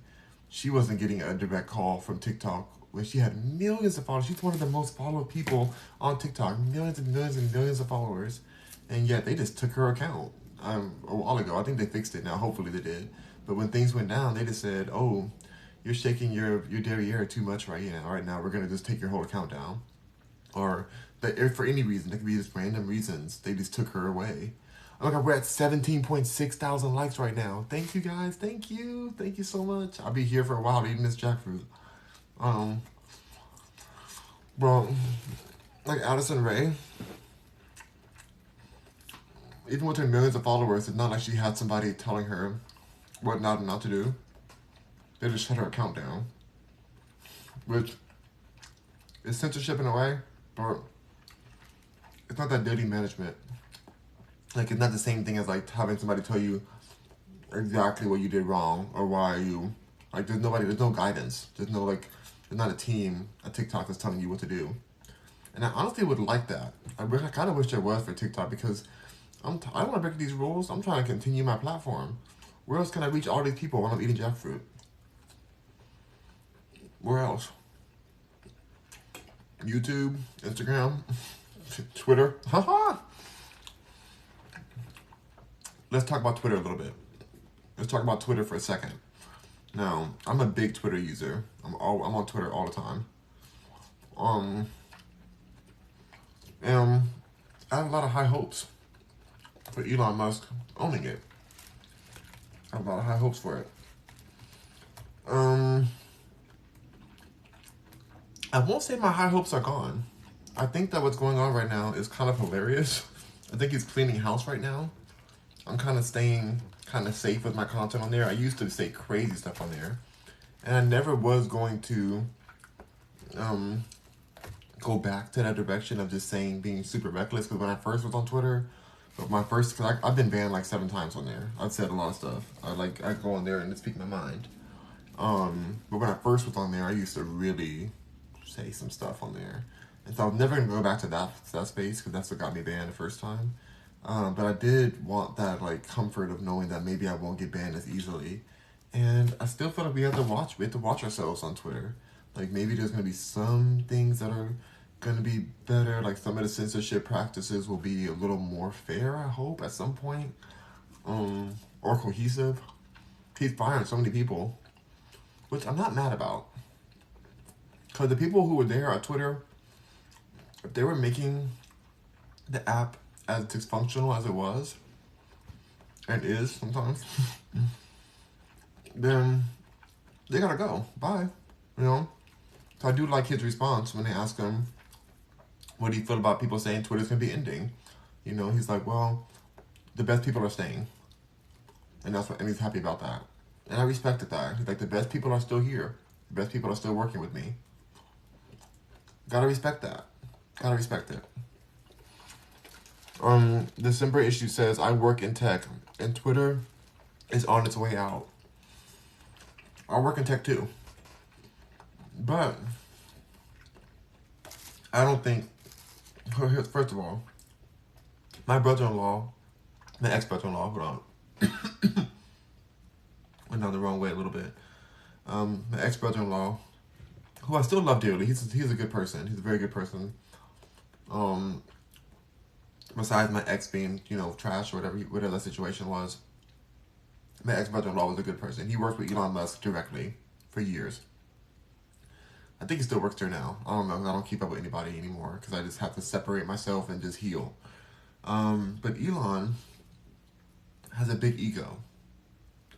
she wasn't getting a direct call from TikTok when she had millions of followers. She's one of the most followed people on TikTok, millions and millions and millions of followers. And yet they just took her account a while ago. I think they fixed it now. Hopefully they did. But when things went down, they just said, oh, you're shaking your derriere too much right now. All right, now we're going to just take your whole account down. Or for any reason. It could be just random reasons. They just took her away. Oh my God, we're at 17.6 thousand likes right now. Thank you, guys. Thank you. Thank you so much. I'll be here for a while eating this jackfruit. Bro, like Addison Rae, even with her millions of followers, it's not like she had somebody telling her what not and not to do. They just shut her account down. Which is censorship in a way, but it's not that dirty management. Like, it's not the same thing as, like, having somebody tell you exactly what you did wrong or why you... Like, there's no guidance. There's not a team at TikTok that's telling you what to do. And I honestly would like that. I kind of wish there was for TikTok, because I don't want to break these rules. I'm trying to continue my platform. Where else can I reach all these people when I'm eating jackfruit? Where else? YouTube, Instagram, Twitter. Haha! Let's talk about Twitter a little bit. Let's talk about Twitter for a second. Now, I'm a big Twitter user. I'm on Twitter all the time. And I have a lot of high hopes for Elon Musk owning it. I have a lot of high hopes for it. I won't say my high hopes are gone. I think that what's going on right now is kind of hilarious. I think he's cleaning house right now. I'm kind of staying kind of safe with my content on there. I used to say crazy stuff on there. And I never was going to go back to that direction of just saying being super reckless. Because when I first was on Twitter, because I've been banned like 7 times on there. I've said a lot of stuff. I go on there and speak my mind. But when I first was on there, I used to really say some stuff on there. And so I'm never going to go back to that space because that's what got me banned the first time. But I did want that like comfort of knowing that maybe I won't get banned as easily. And I still feel like we have to watch ourselves on Twitter. Like maybe there's going to be some things that are going to be better. Like some of the censorship practices will be a little more fair, I hope, at some point. Or cohesive. He's firing so many people, which I'm not mad about. Because the people who were there at Twitter, if they were making the app as dysfunctional as it was, and is sometimes, then they gotta go. Bye. You know? So I do like his response when they ask him, what do you feel about people saying Twitter's gonna be ending? You know, he's like, well, the best people are staying. And and he's happy about that. And I respected that. He's like, the best people are still here. The best people are still working with me. Gotta respect that. Gotta respect it. December issue says, I work in tech, and Twitter is on its way out. I work in tech too. But I don't think, first of all, my ex-brother-in-law, hold on. Went down the wrong way a little bit. My ex-brother-in-law, who I still love dearly, he's a good person. He's a very good person. Besides my ex being, trash or whatever that situation was, my ex-brother-in-law was a good person. He worked with Elon Musk directly for years. I think he still works there now. I don't know. I don't keep up with anybody anymore because I just have to separate myself and just heal. But Elon has a big ego.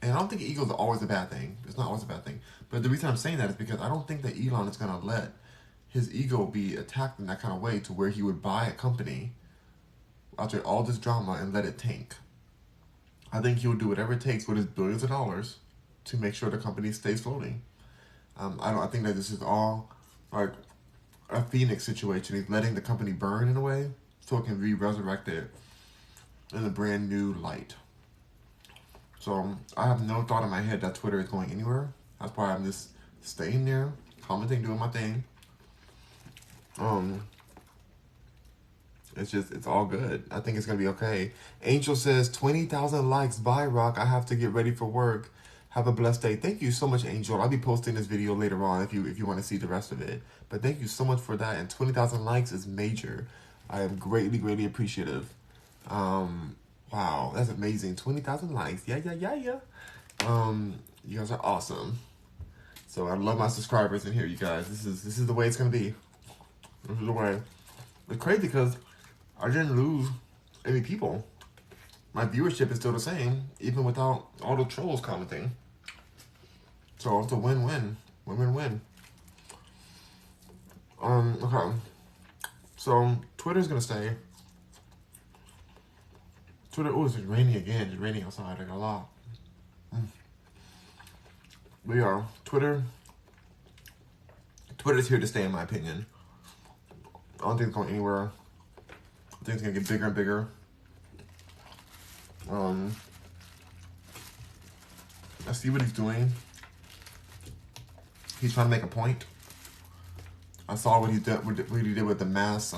And I don't think ego is always a bad thing. It's not always a bad thing. But the reason I'm saying that is because I don't think that Elon is going to let his ego be attacked in that kind of way to where he would buy a company after all this drama and let it tank. I think he will do whatever it takes with his billions of dollars to make sure the company stays floating. I think that this is all like a Phoenix situation. He's letting the company burn in a way so it can be resurrected in a brand new light. So I have no thought in my head that Twitter is going anywhere. That's why I'm just staying there, commenting, doing my thing. It's all good. I think it's going to be okay. Angel says, 20,000 likes. Bye, Rock. I have to get ready for work. Have a blessed day. Thank you so much, Angel. I'll be posting this video later on if you want to see the rest of it. But thank you so much for that. And 20,000 likes is major. I am greatly, greatly appreciative. Wow, that's amazing. 20,000 likes. Yeah. You guys are awesome. So I love my subscribers in here, you guys. This is the way it's going to be. This is the way. It's crazy because I didn't lose any people. My viewership is still the same, even without all the trolls commenting. So it's a win-win. Win-win-win. Okay. So Twitter's gonna stay. Twitter, it's raining again. It's raining outside like a lot. We are. Twitter's here to stay, in my opinion. I don't think it's going anywhere. I think it's gonna get bigger and bigger. I see what he's doing. He's trying to make a point. I saw what he did with the mass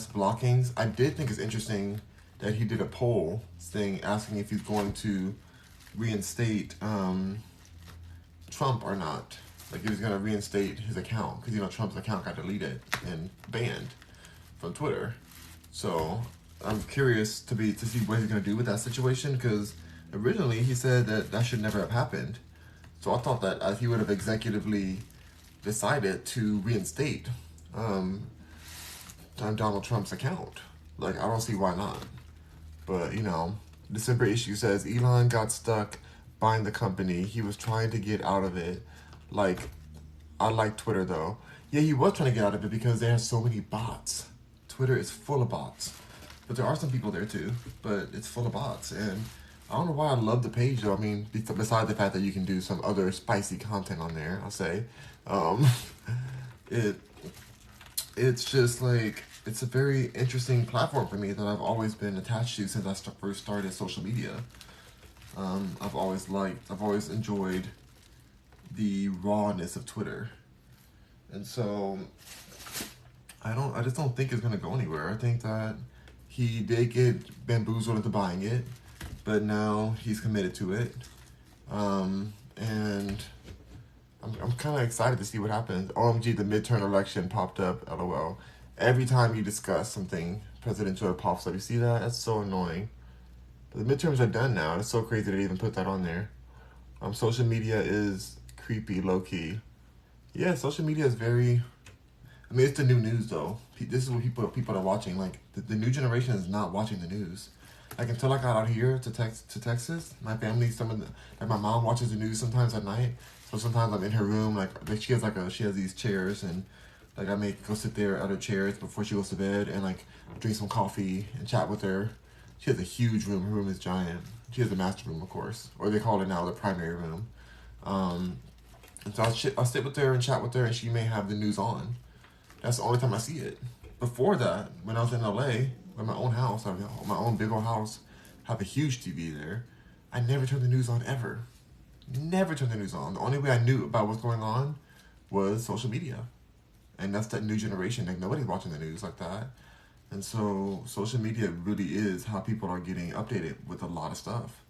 blockings. I did think it's interesting that he did a poll saying, asking if he's going to reinstate Trump or not. Like he was going to reinstate his account because Trump's account got deleted and banned from Twitter. So I'm curious to see what he's going to do with that situation because originally he said that should never have happened. So I thought that he would have executively decided to reinstate Donald Trump's account. Like, I don't see why not. But, you know, December issue says Elon got stuck buying the company. He was trying to get out of it. Like, I like Twitter, though. Yeah, he was trying to get out of it because there are so many bots. Twitter is full of bots. But there are some people there, too. But it's full of bots. And I don't know why I love the page, though. I mean, besides the fact that you can do some other spicy content on there, I'll say. Um, it's just like, it's a very interesting platform for me that I've always been attached to since I first started social media. I've always enjoyed the rawness of Twitter. And so I just don't think it's gonna go anywhere. I think that he did get bamboozled into buying it, but now he's committed to it. And I'm kind of excited to see what happens. OMG, the midterm election popped up, LOL. Every time you discuss something presidential, it pops up. You see that? That's so annoying. But the midterms are done now. It's so crazy to even put that on there. Social media is creepy, low-key. Yeah, social media is very... I mean, it's the new news, though. This is what people are watching. Like, the new generation is not watching the news. Like, until I got out here to Texas, my family, like my mom watches the news sometimes at night. So sometimes I'm in her room, like she has these chairs, and like I may go sit there at her chairs before she goes to bed and like drink some coffee and chat with her. She has a huge room. Her room is giant. She has a master room, of course, or they call it now the primary room. And so I'll sit with her and chat with her, and she may have the news on. That's the only time I see it. Before that, when I was in LA, in my own house, I have my own big old house, have a huge TV there. I never turned the news on ever. Never turned the news on. The only way I knew about what's going on was social media. And that's that new generation. Like, nobody's watching the news like that. And so social media really is how people are getting updated with a lot of stuff.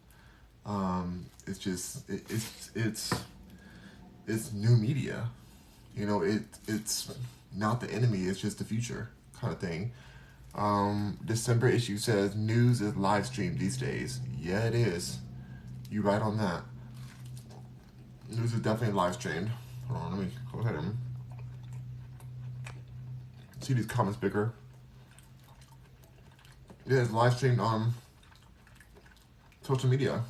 It's just, it's new media. You know, it's not the enemy, it's just the future kind of thing. December issue says news is live streamed these days. Yeah, it is. You right on that. News is definitely live streamed. Hold on, let me go ahead and see these comments bigger. Yeah, it's live streamed on social media.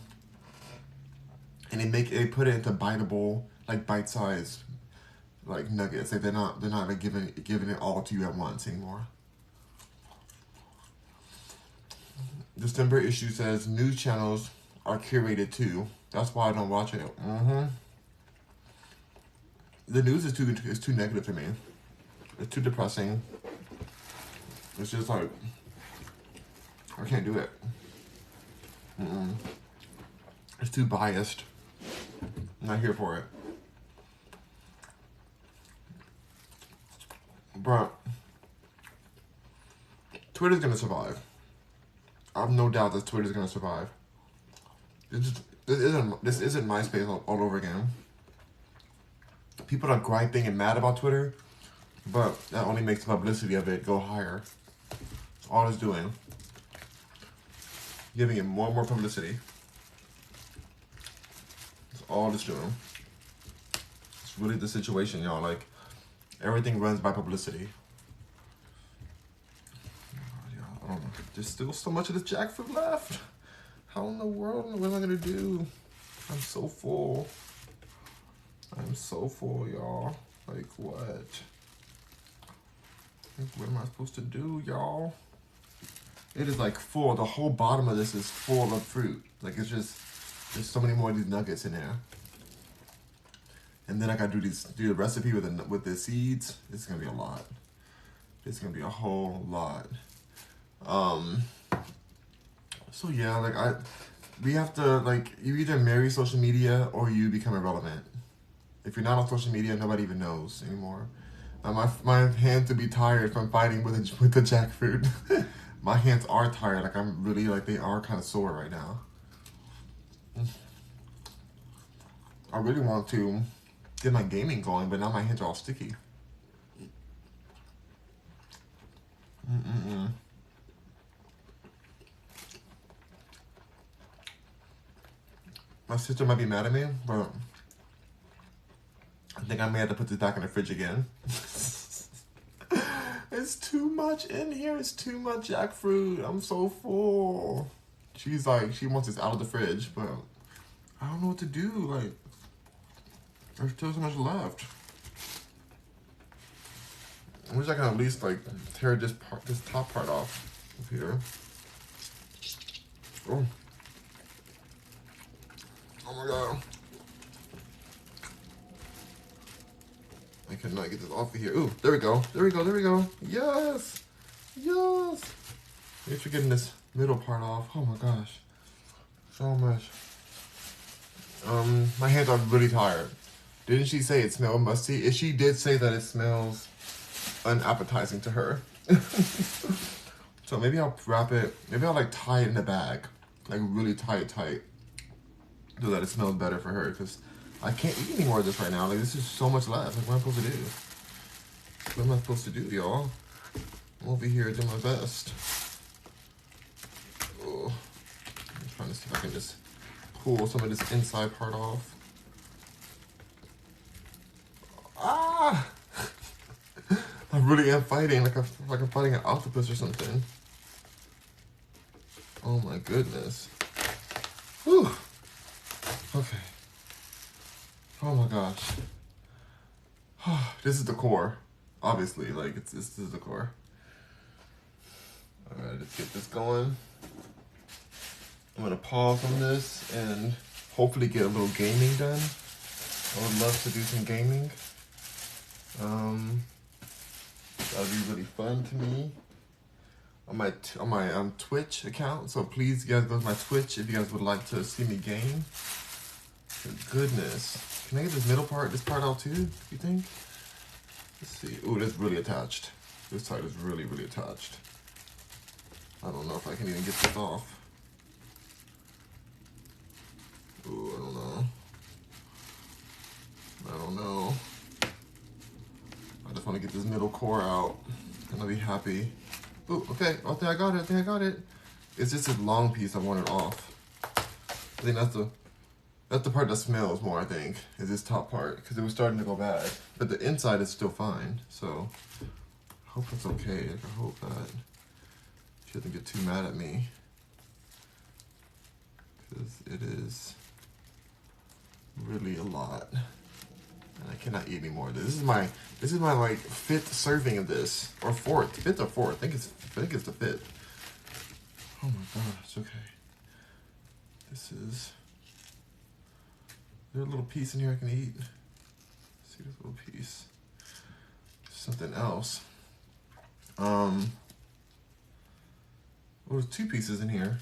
And they put it into biteable, like bite-sized like nuggets. Like they're not like giving it all to you at once anymore. December issue says news channels are curated too. That's why I don't watch it. The news is too negative for me. It's too depressing. It's just like I can't do it. It's too biased. I'm not here for it. But Twitter's gonna survive. I have no doubt that Twitter's gonna survive. This isn't MySpace all over again. People are griping and mad about Twitter, but that only makes the publicity of it go higher. That's all it's doing. Giving it more and more publicity. That's all it's doing. It's really the situation, y'all. Like, everything runs by publicity. I don't know. There's still so much of this jackfruit left. How in the world? What am I gonna do? I'm so full. I'm so full, y'all. Like, what? Like, what am I supposed to do, y'all? It is like full. The whole bottom of this is full of fruit. Like, it's just, there's so many more of these nuggets in there. And then I gotta do the recipe with the seeds. It's gonna be a lot. It's gonna be a whole lot. So yeah, like we have to, like, you either marry social media or you become irrelevant. If you're not on social media, nobody even knows anymore. My hands would be tired from fighting with the jackfruit. My hands are tired. Like, I'm really, like, they are kind of sore right now. I really want to get my gaming going, but now my hands are all sticky. My sister might be mad at me, but I think I may have to put this back in the fridge again. It's too much in here. It's too much jackfruit. I'm so full. She's like, she wants this out of the fridge, but I don't know what to do. Like, there's still so much left. I wish I can at least like tear this top part off of here. Oh. Oh my god. I cannot get this off of here. Ooh, there we go. There we go. There we go. Yes. Yes. Thanks for getting this middle part off. Oh my gosh. So much. My hands are really tired. Didn't she say it smelled musty? She did say that it smells unappetizing to her. So maybe I'll wrap it. Maybe I'll like tie it in a bag. Like really tie it tight. So that it smells better for her. Because I can't eat any more of this right now. Like, this is so much left. Like, what am I supposed to do? What am I supposed to do, y'all? I'm over here doing my best. Oh, I'm trying to see if I can just pull some of this inside part off. Ah! I really am fighting, like I'm fighting an octopus or something. Oh my goodness. Whew. Okay. Oh my gosh. This is the core, obviously. Like this is the core. All right, let's get this going. I'm gonna pause on this and hopefully get a little gaming done. I would love to do some gaming. That would be really fun to me. On my Twitch account, so please, you guys, go to my Twitch if you guys would like to see me game. Good goodness. Can I get this middle part, this part out too, you think? Let's see. Ooh, that's really attached. This side is really, really attached. I don't know if I can even get this off. Ooh, I don't know. I don't know. I just want to get this middle core out and I'll be happy. Ooh, okay. I think I got it. I think I got it. It's just this long piece I wanted off. I think that's the part that smells more, I think, is this top part, because it was starting to go bad. But the inside is still fine, so I hope it's okay. Like, I hope that she doesn't get too mad at me, because it is really a lot, and I cannot eat any more of this. This is my like 5th serving of this, or 4th, 5th or 4th. I think it's the 5th. Oh my gosh. Okay. This is. There's a little piece in here I can eat. Let's see this little piece. Something else. Oh, there's 2 pieces in here.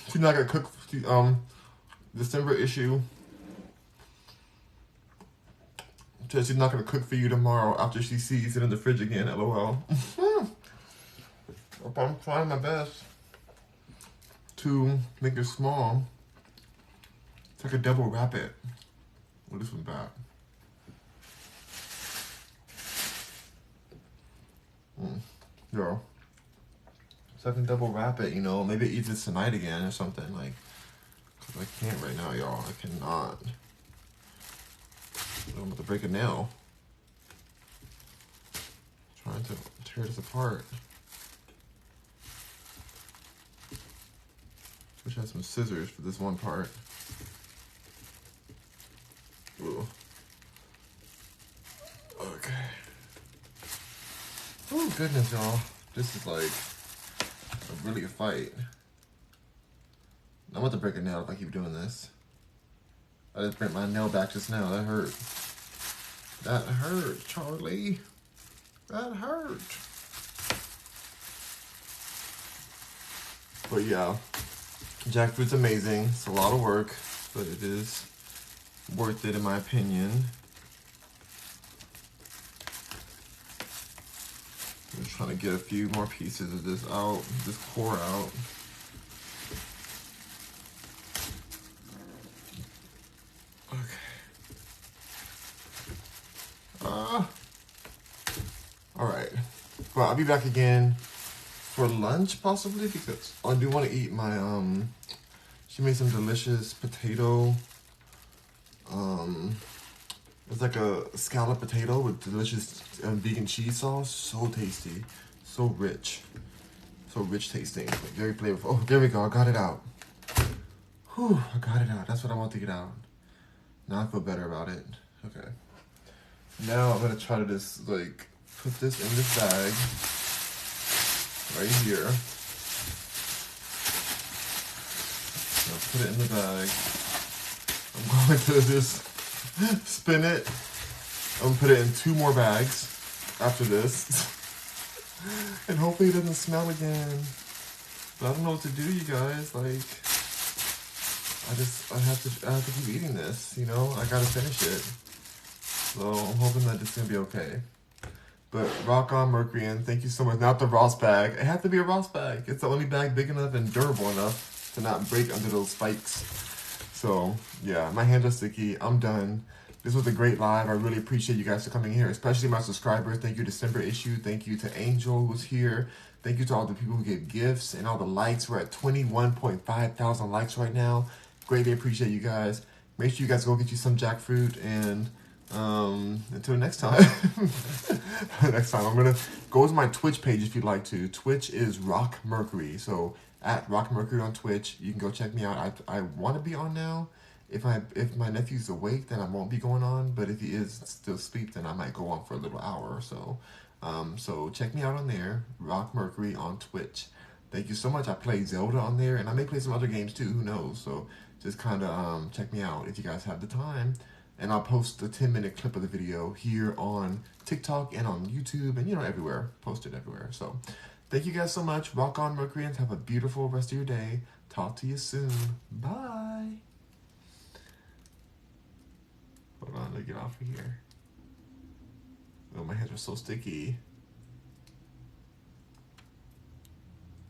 She's not gonna cook. December issue. Says she's not gonna cook for you tomorrow after she sees it in the fridge again. LOL. I'm trying my best to make it small. It's like a double wrap it. Well, this one back. Yeah. So I can double wrap it, you know. Maybe eat this tonight again or something. Like, cause I can't right now, y'all. I cannot. I'm about to break a nail. Trying to tear this apart. Wish I had some scissors for this one part. Ooh. Okay. Oh goodness, y'all. This is like really a fight. I'm about to break a nail if I keep doing this. I just bent my nail back just now. That hurt. That hurt, Charlie. That hurt. But yeah, jackfruit's amazing. It's a lot of work, but it is worth it in my opinion. I'm just trying to get a few more pieces of this out, this core out. All right. Well, I'll be back again for lunch possibly, because I do want to eat my She made some delicious potato. It's like a scallop potato with delicious vegan cheese sauce. So tasty, so rich tasting, like very flavorful. Oh, there we go. I got it out. Whew, I got it out. That's what I want to get out. Now I feel better about it. Okay. Now I'm gonna try to just like put this in this bag right here. I'll put it in the bag. I'm going to just spin it. I'm gonna put it in 2 more bags after this. And hopefully it doesn't smell again. But I don't know what to do, you guys. Like, I have to keep eating this, you know? I gotta finish it. So I'm hoping that it's gonna be okay. But rock on, Mercury, and thank you so much. Not the Ross bag. It had to be a Ross bag. It's the only bag big enough and durable enough to not break under those spikes. So yeah, my hands are sticky. I'm done. This was a great live. I really appreciate you guys for coming here, especially my subscribers. Thank you, December issue. Thank you to Angel, who's here. Thank you to all the people who gave gifts and all the likes. We're at 21.5 thousand likes right now. Greatly appreciate you guys. Make sure you guys go get you some jackfruit, and until next time. Next time, I'm gonna go to my Twitch page if you'd like to. Twitch is Rock Mercury. So at Rock Mercury on Twitch, you can go check me out. I want to be on now. If my nephew's awake, then I won't be going on. But if he is still asleep, then I might go on for a little hour or so. So check me out on there, Rock Mercury on Twitch. Thank you so much. I play Zelda on there, and I may play some other games too. Who knows? So just kind of check me out if you guys have the time. And I'll post a 10-minute clip of the video here on TikTok and on YouTube and, you know, everywhere. Post it everywhere. So thank you guys so much. Rock on, Mercuryans. Have a beautiful rest of your day. Talk to you soon. Bye. Hold on, let me get off of here. Oh, my hands are so sticky.